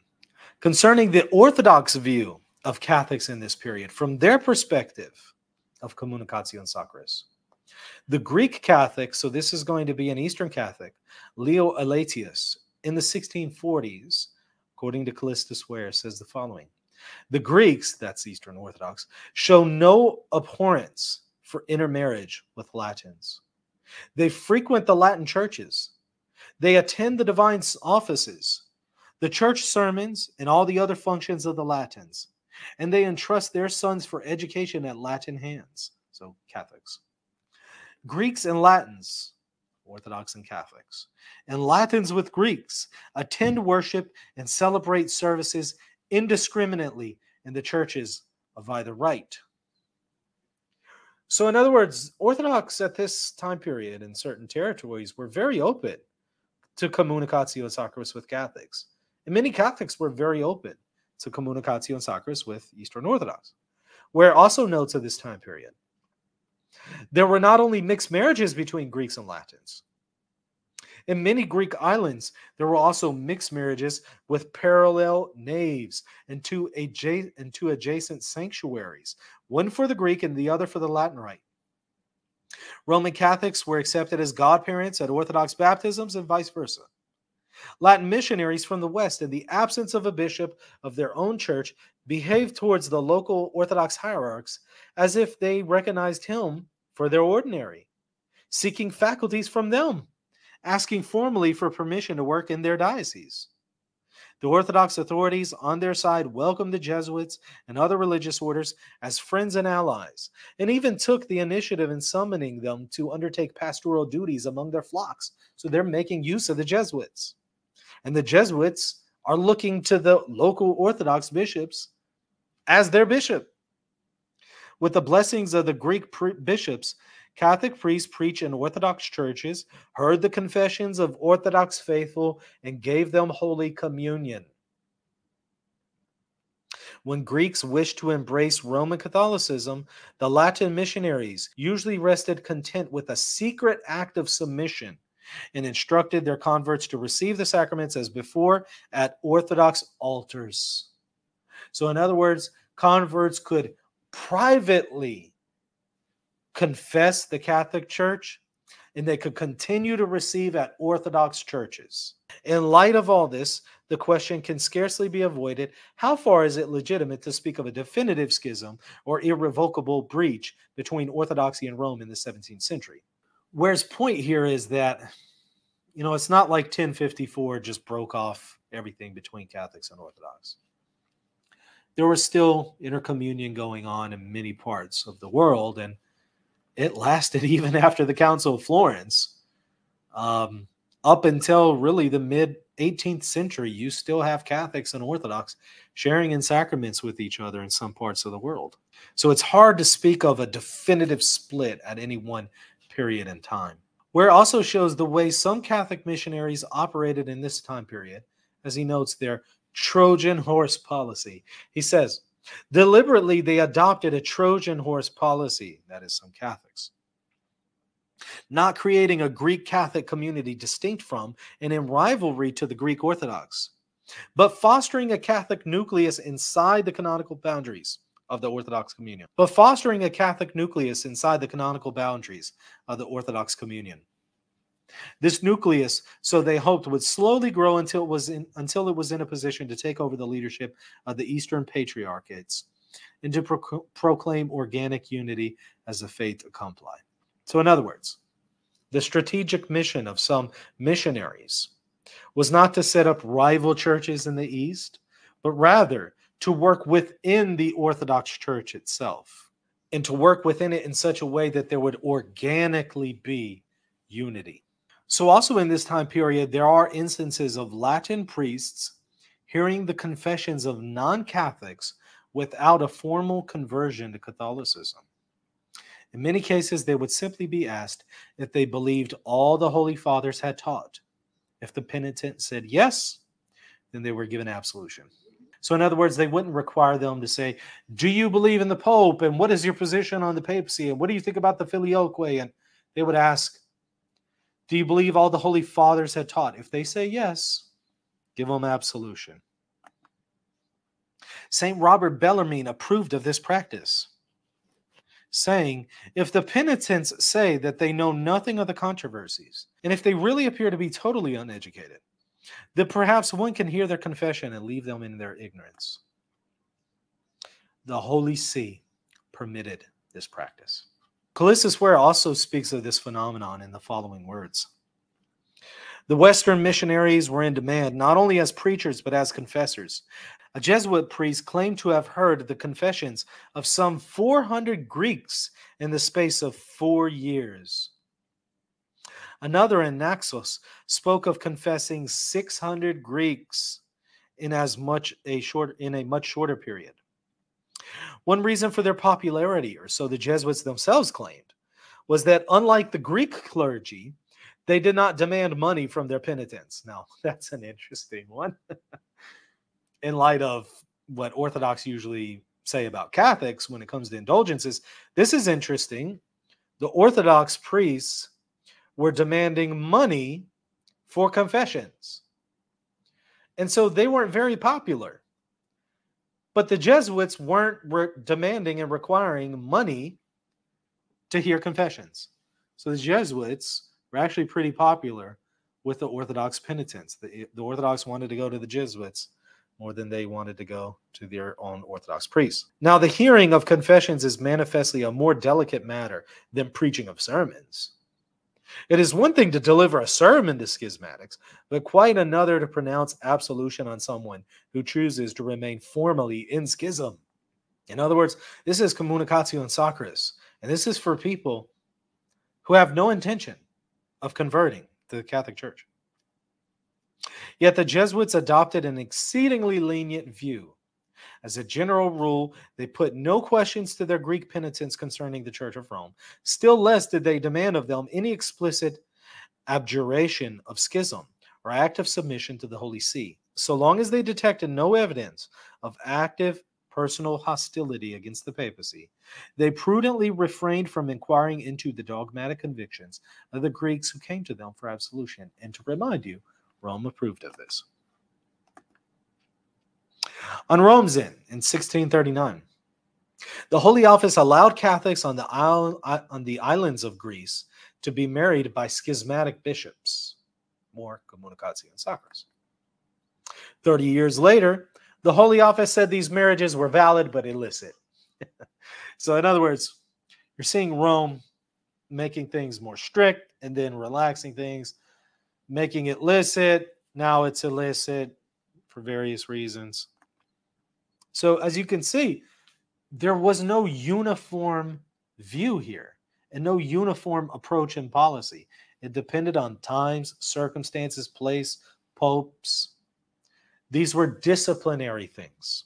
Concerning the Orthodox view of Catholics in this period, from their perspective of communicatio sacris, the Greek Catholic, so this is going to be an Eastern Catholic, Leo Aletius, in the 1640s, according to Callistus Ware, says the following: the Greeks, that's Eastern Orthodox, show no abhorrence for intermarriage with Latins. They frequent the Latin churches. They attend the divine offices, the church sermons, and all the other functions of the Latins. And they entrust their sons for education at Latin hands. So Catholics. Greeks and Latins, Orthodox and Catholics, and Latins with Greeks attend worship and celebrate services indiscriminately in the churches of either rite. So in other words, Orthodox at this time period in certain territories were very open to communicatio sacris with Catholics. And many Catholics were very open to communicatio sacris with Eastern Orthodox. Where also notes of this time period, there were not only mixed marriages between Greeks and Latins. In many Greek islands, there were also mixed marriages with parallel naves and two adjacent sanctuaries, one for the Greek and the other for the Latin rite. Roman Catholics were accepted as godparents at Orthodox baptisms and vice versa. Latin missionaries from the West, in the absence of a bishop of their own church, behaved towards the local Orthodox hierarchs as if they recognized him for their ordinary, seeking faculties from them, asking formally for permission to work in their diocese. The Orthodox authorities on their side welcomed the Jesuits and other religious orders as friends and allies, and even took the initiative in summoning them to undertake pastoral duties among their flocks. So they're making use of the Jesuits. And the Jesuits are looking to the local Orthodox bishops as their bishop. With the blessings of the Greek bishops, Catholic priests preached in Orthodox churches, heard the confessions of Orthodox faithful, and gave them Holy Communion. When Greeks wished to embrace Roman Catholicism, the Latin missionaries usually rested content with a secret act of submission and instructed their converts to receive the sacraments as before at Orthodox altars. So in other words, converts could privately confess the Catholic Church, and they could continue to receive at Orthodox churches. In light of all this, the question can scarcely be avoided: how far is it legitimate to speak of a definitive schism or irrevocable breach between Orthodoxy and Rome in the 17th century? Ware's point here is that, it's not like 1054 just broke off everything between Catholics and Orthodox. There was still intercommunion going on in many parts of the world, and it lasted even after the Council of Florence. Up until really the mid-18th century, you still have Catholics and Orthodox sharing in sacraments with each other in some parts of the world. So it's hard to speak of a definitive split at any one period in time. Where also shows the way some Catholic missionaries operated in this time period, as he notes their Trojan horse policy. He says, deliberately, they adopted a Trojan horse policy, that is, some Catholics, not creating a Greek Catholic community distinct from and in rivalry to the Greek Orthodox, but fostering a Catholic nucleus inside the canonical boundaries of the Orthodox communion. This nucleus, so they hoped, would slowly grow until it was in a position to take over the leadership of the Eastern Patriarchates and to proclaim organic unity as a fait accompli. So in other words, the strategic mission of some missionaries was not to set up rival churches in the East, but rather to work within the Orthodox Church itself, and to work within it in such a way that there would organically be unity. So also in this time period, there are instances of Latin priests hearing the confessions of non-Catholics without a formal conversion to Catholicism. In many cases, they would simply be asked if they believed all the Holy Fathers had taught. If the penitent said yes, then they were given absolution. So in other words, they wouldn't require them to say, do you believe in the Pope? And what is your position on the papacy? And what do you think about the filioque? And they would ask, do you believe all the Holy Fathers had taught? If they say yes, give them absolution. St. Robert Bellarmine approved of this practice, saying, if the penitents say that they know nothing of the controversies, and if they really appear to be totally uneducated, then perhaps one can hear their confession and leave them in their ignorance. The Holy See permitted this practice. Callistus Ware also speaks of this phenomenon in the following words. The Western missionaries were in demand not only as preachers but as confessors. A Jesuit priest claimed to have heard the confessions of some 400 Greeks in the space of 4 years. Another in Naxos spoke of confessing 600 Greeks in a much shorter period. One reason for their popularity, or so the Jesuits themselves claimed, was that unlike the Greek clergy, they did not demand money from their penitents. Now, that's an interesting one. In light of what Orthodox usually say about Catholics when it comes to indulgences, this is interesting. The Orthodox priests were demanding money for confessions. And so they weren't very popular. But the Jesuits were demanding and requiring money to hear confessions. So the Jesuits were actually pretty popular with the Orthodox penitents. The Orthodox wanted to go to the Jesuits more than they wanted to go to their own Orthodox priests. Now, the hearing of confessions is manifestly a more delicate matter than preaching of sermons. It is one thing to deliver a sermon to schismatics, but quite another to pronounce absolution on someone who chooses to remain formally in schism. In other words, this is communicatio and sacris, and this is for people who have no intention of converting to the Catholic Church. Yet the Jesuits adopted an exceedingly lenient view. As a general rule, they put no questions to their Greek penitents concerning the Church of Rome. Still less did they demand of them any explicit abjuration of schism or act of submission to the Holy See. So long as they detected no evidence of active personal hostility against the papacy, they prudently refrained from inquiring into the dogmatic convictions of the Greeks who came to them for absolution. And to remind you, Rome approved of this. On Rome's end, in 1639, the Holy Office allowed Catholics on the islands of Greece to be married by schismatic bishops. More communicatio and sacris. 30 years later, the Holy Office said these marriages were valid but illicit. So in other words, you're seeing Rome making things more strict and then relaxing things, making it licit. Now it's illicit for various reasons. So as you can see, there was no uniform view here and no uniform approach and policy. It depended on times, circumstances, place, popes. These were disciplinary things.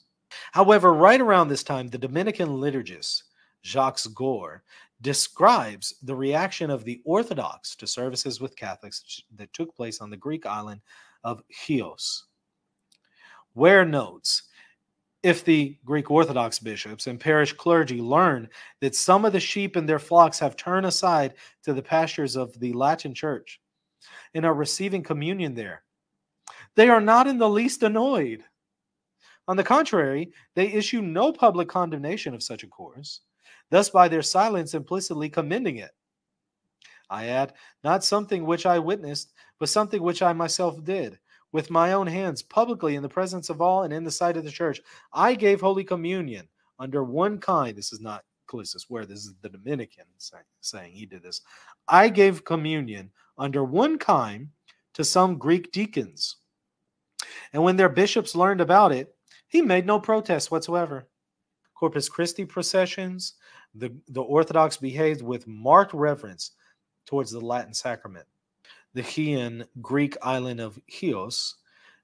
However, right around this time, the Dominican liturgist Jacques Gore describes the reaction of the Orthodox to services with Catholics that took place on the Greek island of Chios. Ware notes, if the Greek Orthodox bishops and parish clergy learn that some of the sheep in their flocks have turned aside to the pastures of the Latin Church and are receiving communion there, they are not in the least annoyed. On the contrary, they issue no public condemnation of such a course, thus by their silence implicitly commending it. I add, not something which I witnessed, but something which I myself did. With my own hands, publicly in the presence of all and in the sight of the church, I gave Holy Communion under one kind. This is not Callistus Ware, this is the Dominican saying he did this. I gave communion under one kind to some Greek deacons. And when their bishops learned about it, he made no protest whatsoever. Corpus Christi processions, the Orthodox behaved with marked reverence towards the Latin sacrament. The Chian Greek island of Chios,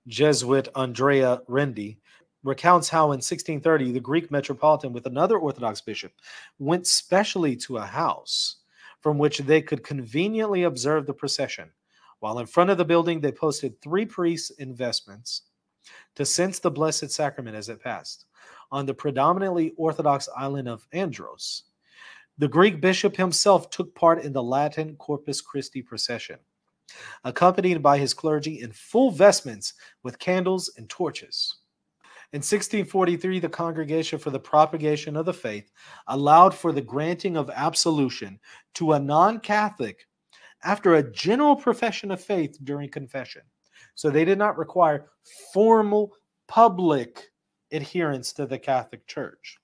Jesuit Andrea Rendi, recounts how in 1630 the Greek metropolitan with another Orthodox bishop went specially to a house from which they could conveniently observe the procession. While in front of the building they posted 3 priests in vestments to cense the Blessed Sacrament as it passed on the predominantly Orthodox island of Andros. The Greek bishop himself took part in the Latin Corpus Christi procession, accompanied by his clergy in full vestments with candles and torches. In 1643, the Congregation for the Propagation of the Faith allowed for the granting of absolution to a non-Catholic after a general profession of faith during confession. So they did not require formal public adherence to the Catholic Church.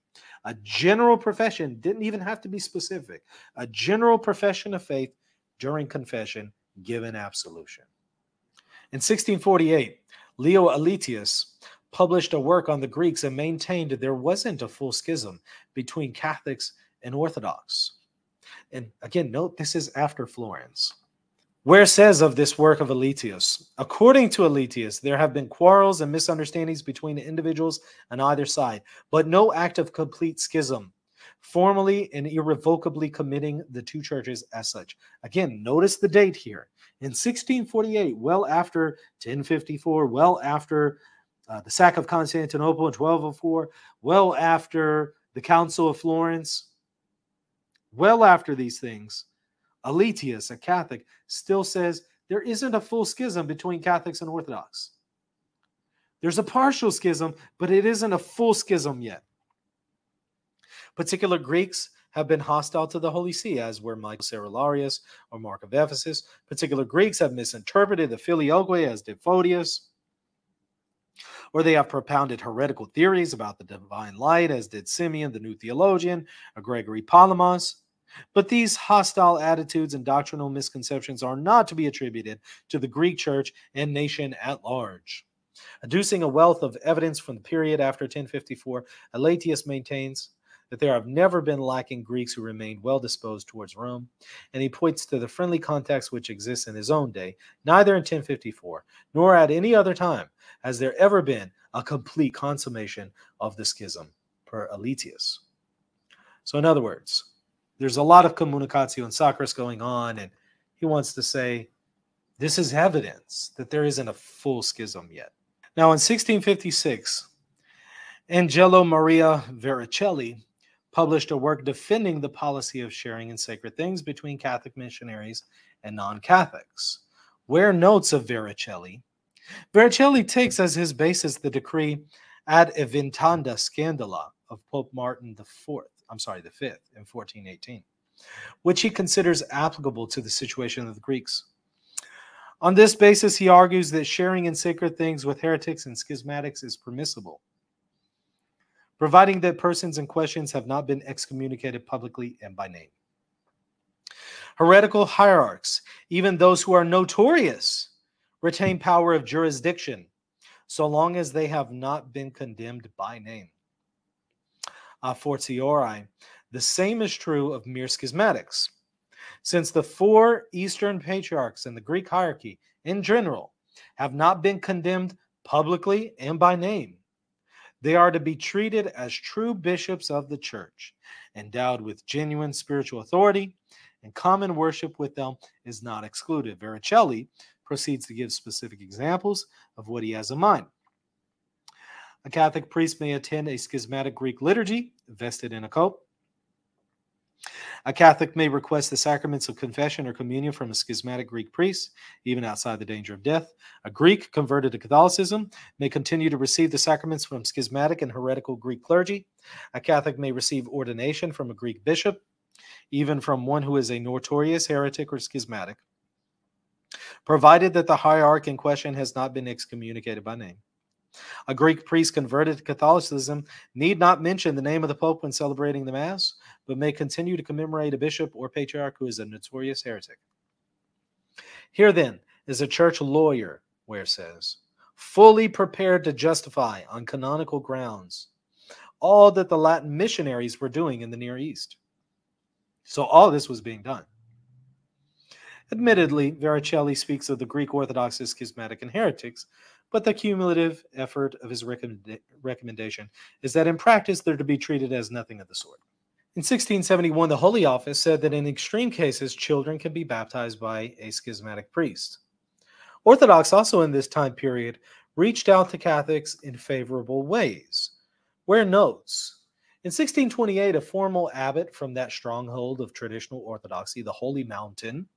A general profession didn't even have to be specific. A general profession of faith during confession, given absolution. In 1648, Leo Aetius published a work on the Greeks and maintained there wasn't a full schism between Catholics and Orthodox. And again, note this is after Florence. Where says of this work of Aetius, according to Aetius, there have been quarrels and misunderstandings between individuals on either side, but no act of complete schism, formally and irrevocably committing the two churches as such. Again, notice the date here. In 1648, well after 1054, well after the sack of Constantinople in 1204, well after the Council of Florence, well after these things, Aetius, a Catholic, still says there isn't a full schism between Catholics and Orthodox. There's a partial schism, but it isn't a full schism yet. Particular Greeks have been hostile to the Holy See, as were Michael Cerularius or Mark of Ephesus. Particular Greeks have misinterpreted the Filioque, as did Photius, or they have propounded heretical theories about the divine light, as did Simeon, the new theologian, or Gregory Palamas. But these hostile attitudes and doctrinal misconceptions are not to be attributed to the Greek church and nation at large. Adducing a wealth of evidence from the period after 1054, Aetius maintains that there have never been lacking Greeks who remained well-disposed towards Rome, and he points to the friendly contacts which exist in his own day. Neither in 1054 nor at any other time has there ever been a complete consummation of the schism, per Aetius. So in other words, there's a lot of communicatio and sacris going on, and he wants to say this is evidence that there isn't a full schism yet. Now, in 1656, Angelo Maria Verricelli published a work defending the policy of sharing in sacred things between Catholic missionaries and non-Catholics. Where notes of Verricelli, Verricelli takes as his basis the decree ad evitanda scandala of Pope Martin the Fifth in 1418, which he considers applicable to the situation of the Greeks. On this basis, he argues that sharing in sacred things with heretics and schismatics is permissible, providing that persons in questions have not been excommunicated publicly and by name. Heretical hierarchs, even those who are notorious, retain power of jurisdiction, so long as they have not been condemned by name. A fortiori, the same is true of mere schismatics. Since the four Eastern patriarchs in the Greek hierarchy, in general, have not been condemned publicly and by name, they are to be treated as true bishops of the church, endowed with genuine spiritual authority, and common worship with them is not excluded. Verricelli proceeds to give specific examples of what he has in mind. A Catholic priest may attend a schismatic Greek liturgy vested in a cope. A Catholic may request the sacraments of confession or communion from a schismatic Greek priest, even outside the danger of death. A Greek converted to Catholicism may continue to receive the sacraments from schismatic and heretical Greek clergy. A Catholic may receive ordination from a Greek bishop, even from one who is a notorious heretic or schismatic, provided that the hierarch in question has not been excommunicated by name. A Greek priest converted to Catholicism need not mention the name of the Pope when celebrating the Mass, but may continue to commemorate a bishop or patriarch who is a notorious heretic. Here then is a church lawyer, Ware says, fully prepared to justify on canonical grounds all that the Latin missionaries were doing in the Near East. So all this was being done. Admittedly, Verricelli speaks of the Greek Orthodox as schismatic and heretics, but the cumulative effort of his recommendation is that in practice they're to be treated as nothing of the sort. In 1671, the Holy Office said that in extreme cases, children can be baptized by a schismatic priest. Orthodox also in this time period reached out to Catholics in favorable ways. Where notes? In 1628, a formal abbot from that stronghold of traditional orthodoxy, the Holy Mountain,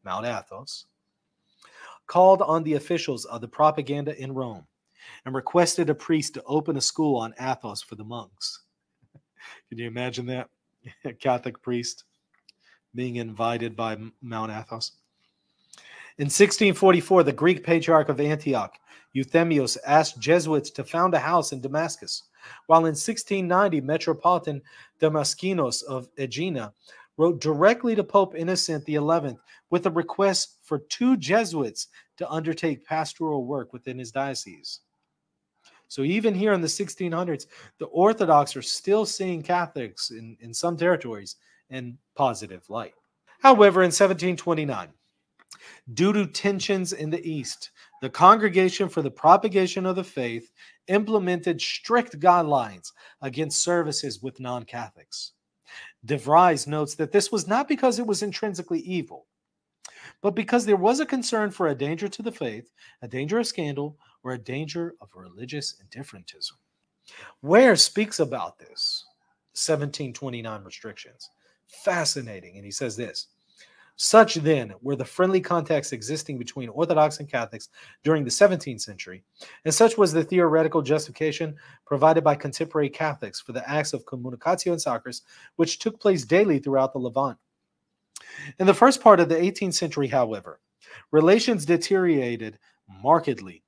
Mount Athos, called on the officials of the propaganda in Rome and requested a priest to open a school on Athos for the monks. Can you imagine that? A Catholic priest being invited by Mount Athos. In 1644, the Greek Patriarch of Antioch, Euthemius, asked Jesuits to found a house in Damascus, while in 1690, Metropolitan Damaskinos of Aegina wrote directly to Pope Innocent XI with a request for 2 Jesuits to undertake pastoral work within his diocese. So even here in the 1600s, the Orthodox are still seeing Catholics in some territories in positive light. However, in 1729, due to tensions in the East, the Congregation for the Propagation of the Faith implemented strict guidelines against services with non-Catholics. De Vries notes that this was not because it was intrinsically evil, but because there was a concern for a danger to the faith, a danger of scandal, or a danger of religious indifferentism. Ware speaks about this 1729 restrictions. Fascinating. And he says this: such then were the friendly contacts existing between Orthodox and Catholics during the 17th century, and such was the theoretical justification provided by contemporary Catholics for the acts of communicatio and sacris, which took place daily throughout the Levant. In the first part of the 18th century, however, relations deteriorated markedly.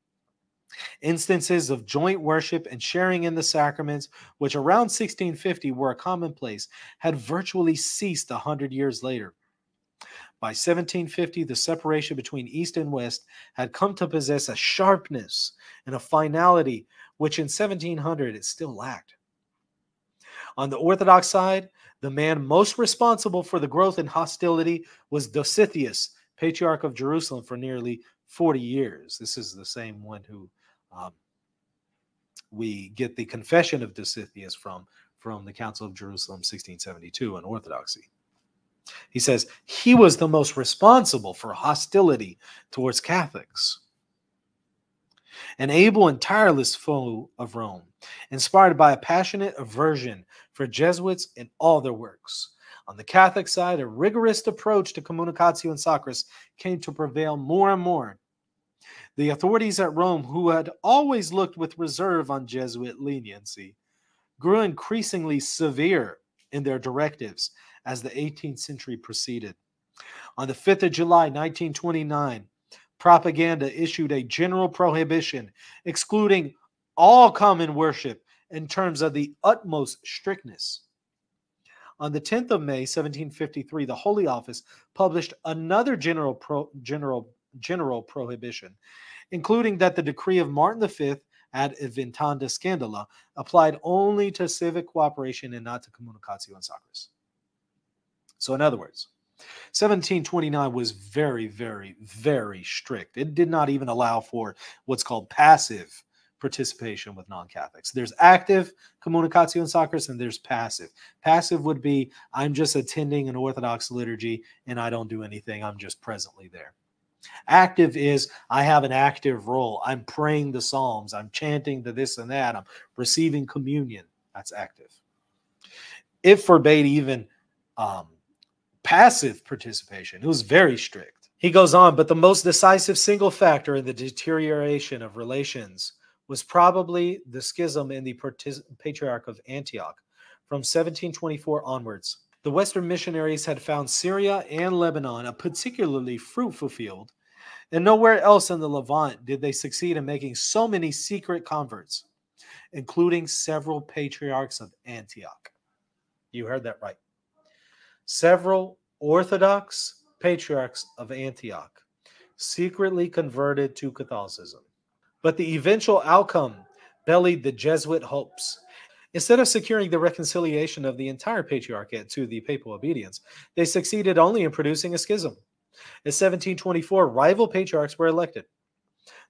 Instances of joint worship and sharing in the sacraments, which around 1650 were a commonplace, had virtually ceased 100 years later. By 1750, the separation between East and West had come to possess a sharpness and a finality which in 1700 it still lacked. On the Orthodox side, the man most responsible for the growth in hostility was Dositheus, Patriarch of Jerusalem, for nearly 40 years. This is the same one who we get the confession of Dositheus from the Council of Jerusalem 1672 in Orthodoxy. He says he was the most responsible for hostility towards Catholics. An able and tireless foe of Rome, inspired by a passionate aversion for Jesuits in all their works. On the Catholic side, a rigorous approach to communicatio and sacris came to prevail more and more. The authorities at Rome, who had always looked with reserve on Jesuit leniency, grew increasingly severe in their directives as the 18th century proceeded. On the 5th of July, 1929, propaganda issued a general prohibition excluding all common worship in terms of the utmost strictness. On the 10th of May, 1753, the Holy Office published another general prohibition, including that the decree of Martin V ad inventanda scandala applied only to civic cooperation and not to communicatio and sacris. So in other words, 1729 was very, very, very strict. It did not even allow for what's called passive participation with non-Catholics. There's active communicatio and sacris, and there's passive. Passive would be, I'm just attending an Orthodox liturgy and I don't do anything. I'm just presently there. Active is, I have an active role. I'm praying the Psalms. I'm chanting the this and that. I'm receiving communion. That's active. It forbade even passive participation. It was very strict. He goes on, but the most decisive single factor in the deterioration of relations was probably the schism in the Patriarch of Antioch from 1724 onwards. The Western missionaries had found Syria and Lebanon a particularly fruitful field, and nowhere else in the Levant did they succeed in making so many secret converts, including several patriarchs of Antioch. You heard that right. Several Orthodox patriarchs of Antioch secretly converted to Catholicism. But the eventual outcome belied the Jesuit hopes. Instead of securing the reconciliation of the entire patriarchate to the papal obedience, they succeeded only in producing a schism. In 1724, rival patriarchs were elected,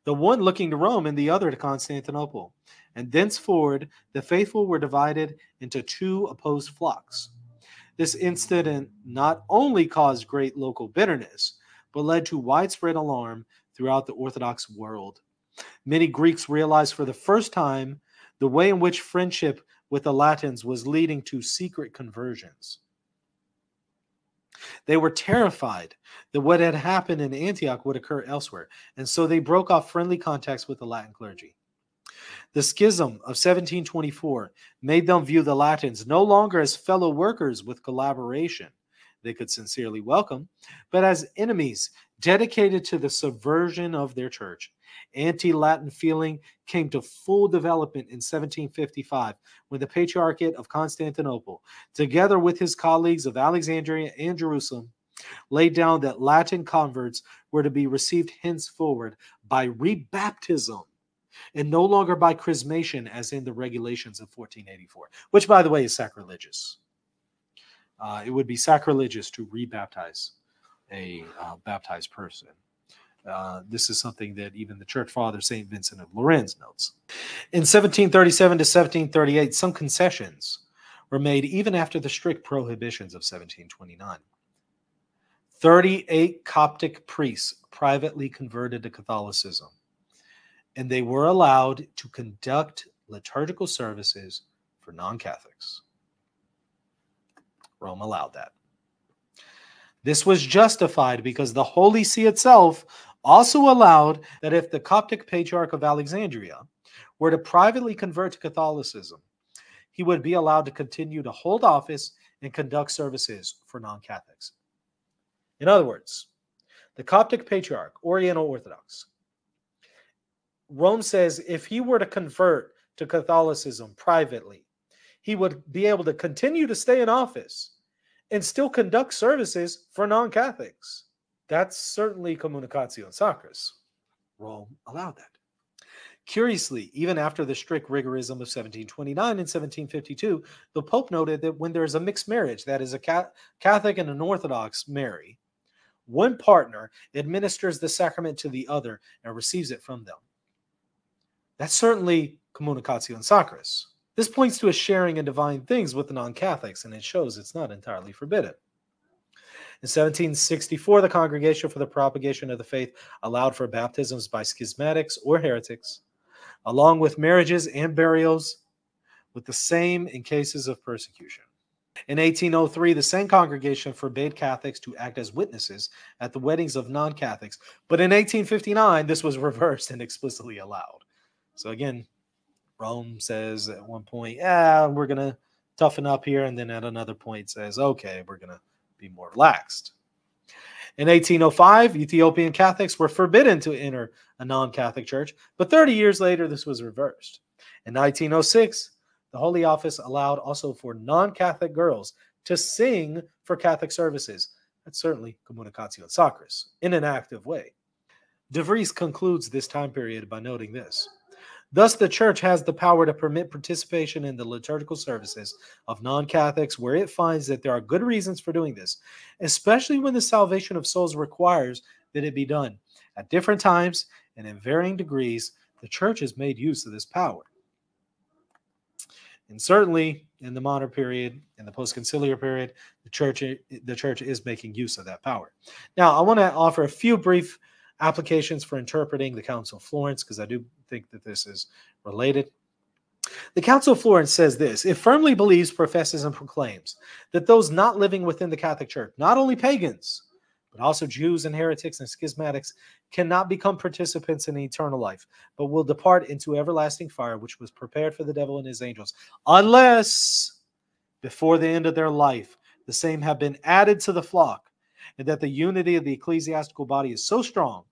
the one looking to Rome and the other to Constantinople. And thenceforward, the faithful were divided into 2 opposed flocks. This incident not only caused great local bitterness, but led to widespread alarm throughout the Orthodox world. Many Greeks realized for the first time the way in which friendship with the Latins was leading to secret conversions. They were terrified that what had happened in Antioch would occur elsewhere, and so they broke off friendly contacts with the Latin clergy. The schism of 1724 made them view the Latins no longer as fellow workers with collaboration they could sincerely welcome, but as enemies dedicated to the subversion of their church. Anti-Latin feeling came to full development in 1755 when the Patriarchate of Constantinople, together with his colleagues of Alexandria and Jerusalem, laid down that Latin converts were to be received henceforward by rebaptism and no longer by chrismation as in the regulations of 1484, which, by the way, is sacrilegious. It would be sacrilegious to rebaptize a baptized person. This is something that even the Church Father St. Vincent of Lérins notes. In 1737 to 1738, some concessions were made even after the strict prohibitions of 1729. 38 Coptic priests privately converted to Catholicism, and they were allowed to conduct liturgical services for non-Catholics. Rome allowed that. This was justified because the Holy See itself also allowed that if the Coptic Patriarch of Alexandria were to privately convert to Catholicism, he would be allowed to continue to hold office and conduct services for non-Catholics. In other words, the Coptic Patriarch, Oriental Orthodox, Rome says if he were to convert to Catholicism privately, he would be able to continue to stay in office and still conduct services for non-Catholics. That's certainly communicatio sacris. Rome allowed that. Curiously, even after the strict rigorism of 1729 and 1752, the Pope noted that when there is a mixed marriage, that is a Catholic and an Orthodox marry, one partner administers the sacrament to the other and receives it from them. That's certainly communicatio sacris. This points to a sharing in divine things with the non-Catholics, and it shows it's not entirely forbidden. In 1764, the Congregation for the Propagation of the Faith allowed for baptisms by schismatics or heretics, along with marriages and burials, with the same in cases of persecution. In 1803, the same congregation forbade Catholics to act as witnesses at the weddings of non-Catholics, but in 1859, this was reversed and explicitly allowed. So again, Rome says at one point, we're going to toughen up here, and then at another point says, okay, we're going to be more relaxed. In 1805, Ethiopian Catholics were forbidden to enter a non-Catholic church, but 30 years later, this was reversed. In 1906, the Holy Office allowed also for non-Catholic girls to sing for Catholic services. That's certainly communicatio sacris, in an active way. De Vries concludes this time period by noting this. Thus, the Church has the power to permit participation in the liturgical services of non-Catholics where it finds that there are good reasons for doing this, especially when the salvation of souls requires that it be done. At different times and in varying degrees, the Church has made use of this power. And certainly in the modern period, in the post-conciliar period, the Church is making use of that power. Now, I want to offer a few brief applications for interpreting the Council of Florence, because I do think that this is related. The Council of Florence says this: it firmly believes, professes, and proclaims that those not living within the Catholic Church, not only pagans, but also Jews and heretics and schismatics, cannot become participants in eternal life, but will depart into everlasting fire, which was prepared for the devil and his angels, unless before the end of their life the same have been added to the flock, and that the unity of the ecclesiastical body is so strong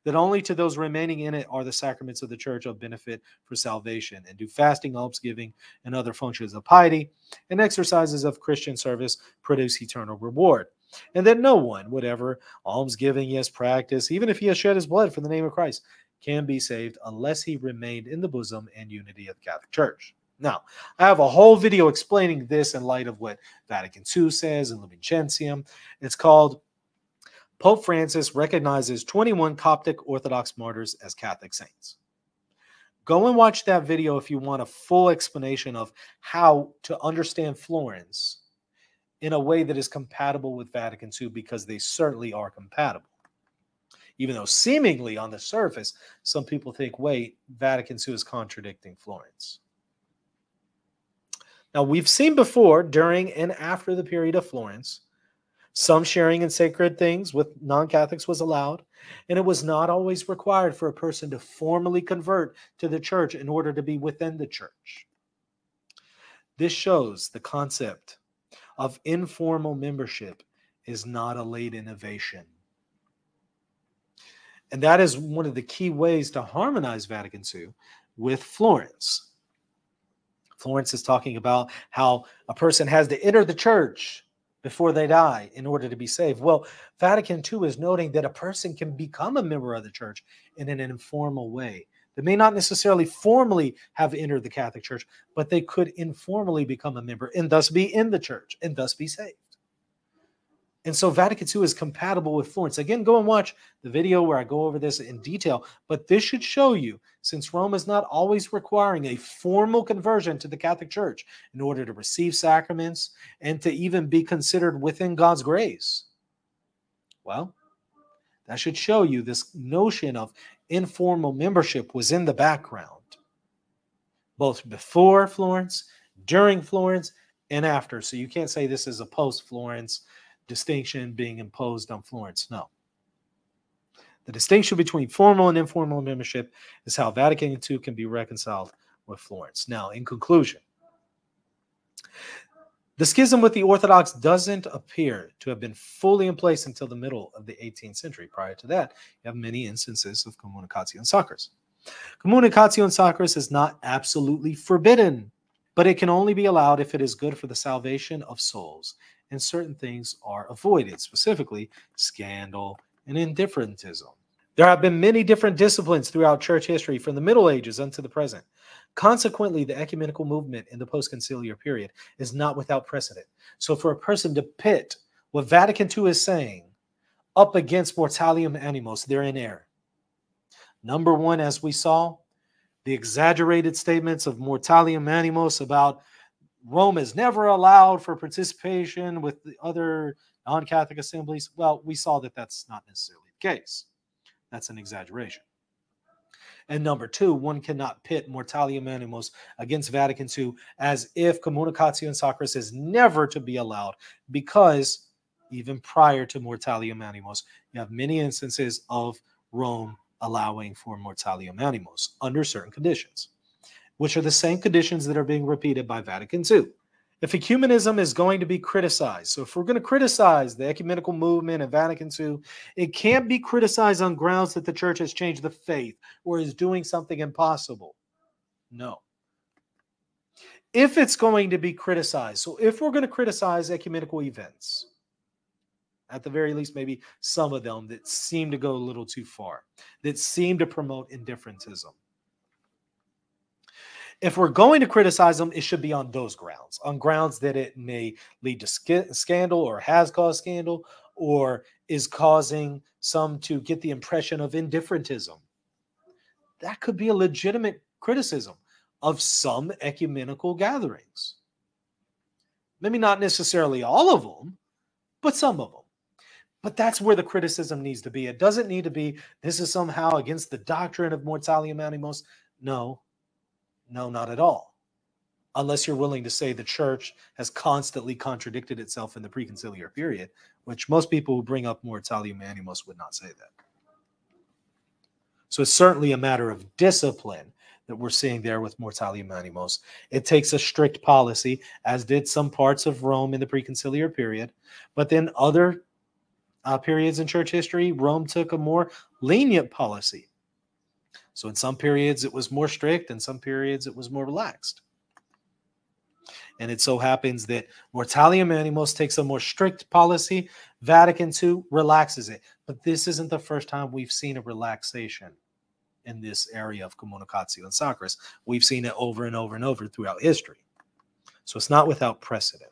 that only to those remaining in it are the sacraments of the church of benefit for salvation, and do fasting, almsgiving, and other functions of piety and exercises of Christian service produce eternal reward. And that no one, whatever almsgiving he has practiced, even if he has shed his blood for the name of Christ, can be saved unless he remained in the bosom and unity of the Catholic Church. Now, I have a whole video explaining this in light of what Vatican II says in Lumen Gentium. It's called Pope Francis Recognizes 21 Coptic Orthodox Martyrs as Catholic Saints. Go and watch that video if you want a full explanation of how to understand Florence in a way that is compatible with Vatican II, because they certainly are compatible. even though seemingly on the surface, some people think, wait, Vatican II is contradicting Florence. Now, we've seen before, during and after the period of Florence, some sharing in sacred things with non-Catholics was allowed, and it was not always required for a person to formally convert to the church in order to be within the church. This shows the concept of informal membership is not a late innovation. And that is one of the key ways to harmonize Vatican II with Florence. Florence is talking about how a person has to enter the church before they die in order to be saved. Well, Vatican II is noting that a person can become a member of the church in an informal way. They may not necessarily formally have entered the Catholic Church, but they could informally become a member and thus be in the church and thus be saved. And so Vatican II is compatible with Florence. Again, go and watch the video where I go over this in detail, but this should show you, since Rome is not always requiring a formal conversion to the Catholic Church in order to receive sacraments and to even be considered within God's grace, well, that should show you this notion of informal membership was in the background, both before Florence, during Florence, and after. So you can't say this is a post-Florence distinction being imposed on Florence. No. The distinction between formal and informal membership is how Vatican II can be reconciled with Florence. Now, in conclusion, the schism with the Orthodox doesn't appear to have been fully in place until the middle of the 18th century. Prior to that, you have many instances of communicatio and sacris. Communicatio and sacris is not absolutely forbidden, but it can only be allowed if it is good for the salvation of souls, and certain things are avoided, specifically scandal and indifferentism. There have been many different disciplines throughout church history from the Middle Ages unto the present. Consequently, the ecumenical movement in the post-conciliar period is not without precedent. So for a person to pit what Vatican II is saying up against Mortalium Animos, they're in error. Number one, as we saw, the exaggerated statements of Mortalium Animos about Rome is never allowed for participation with the other non-Catholic assemblies. Well, we saw that that's not necessarily the case. That's an exaggeration. And number two, one cannot pit Mortalium Animos against Vatican II as if communicatio and sacris is never to be allowed, because even prior to Mortalium Animos, you have many instances of Rome allowing for Mortalium Animos under certain conditions, which are the same conditions that are being repeated by Vatican II. If ecumenism is going to be criticized, so if we're going to criticize the ecumenical movement and Vatican II, it can't be criticized on grounds that the church has changed the faith or is doing something impossible. No. If it's going to be criticized, so if we're going to criticize ecumenical events, at the very least, maybe some of them that seem to go a little too far, that seem to promote indifferentism, if we're going to criticize them, it should be on those grounds, on grounds that it may lead to scandal or has caused scandal or is causing some to get the impression of indifferentism. That could be a legitimate criticism of some ecumenical gatherings. Maybe not necessarily all of them, but some of them. But that's where the criticism needs to be. It doesn't need to be, this is somehow against the doctrine of Mortalium Animos. No. No, not at all. Unless you're willing to say the church has constantly contradicted itself in the preconciliar period, which most people who bring up Mortalium Animos would not say that. So it's certainly a matter of discipline that we're seeing there with Mortalium Animos. It takes a strict policy, as did some parts of Rome in the preconciliar period. But then other periods in church history, Rome took a more lenient policy. So in some periods, it was more strict. In some periods, it was more relaxed. And it so happens that Mortalium Animos takes a more strict policy. Vatican II relaxes it. But this isn't the first time we've seen a relaxation in this area of communicatio and sacris. We've seen it over and over and over throughout history. So it's not without precedent.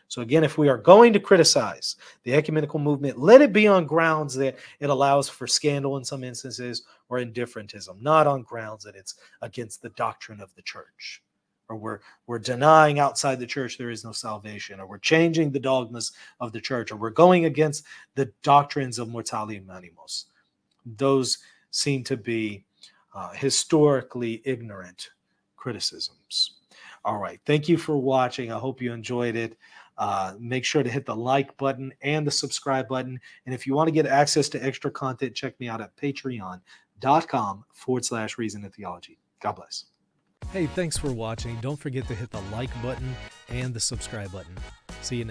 So again, if we are going to criticize the ecumenical movement, let it be on grounds that it allows for scandal in some instances or indifferentism, not on grounds that it's against the doctrine of the church or we're denying outside the church there is no salvation, or we're changing the dogmas of the church, or we're going against the doctrines of Mortalium and Animos. Those seem to be historically ignorant criticisms. All right. Thank you for watching. I hope you enjoyed it. Make sure to hit the like button and the subscribe button. And if you want to get access to extra content, check me out at patreon.com/Reason and Theology. God bless. Hey, thanks for watching. Don't forget to hit the like button and the subscribe button. See you next time.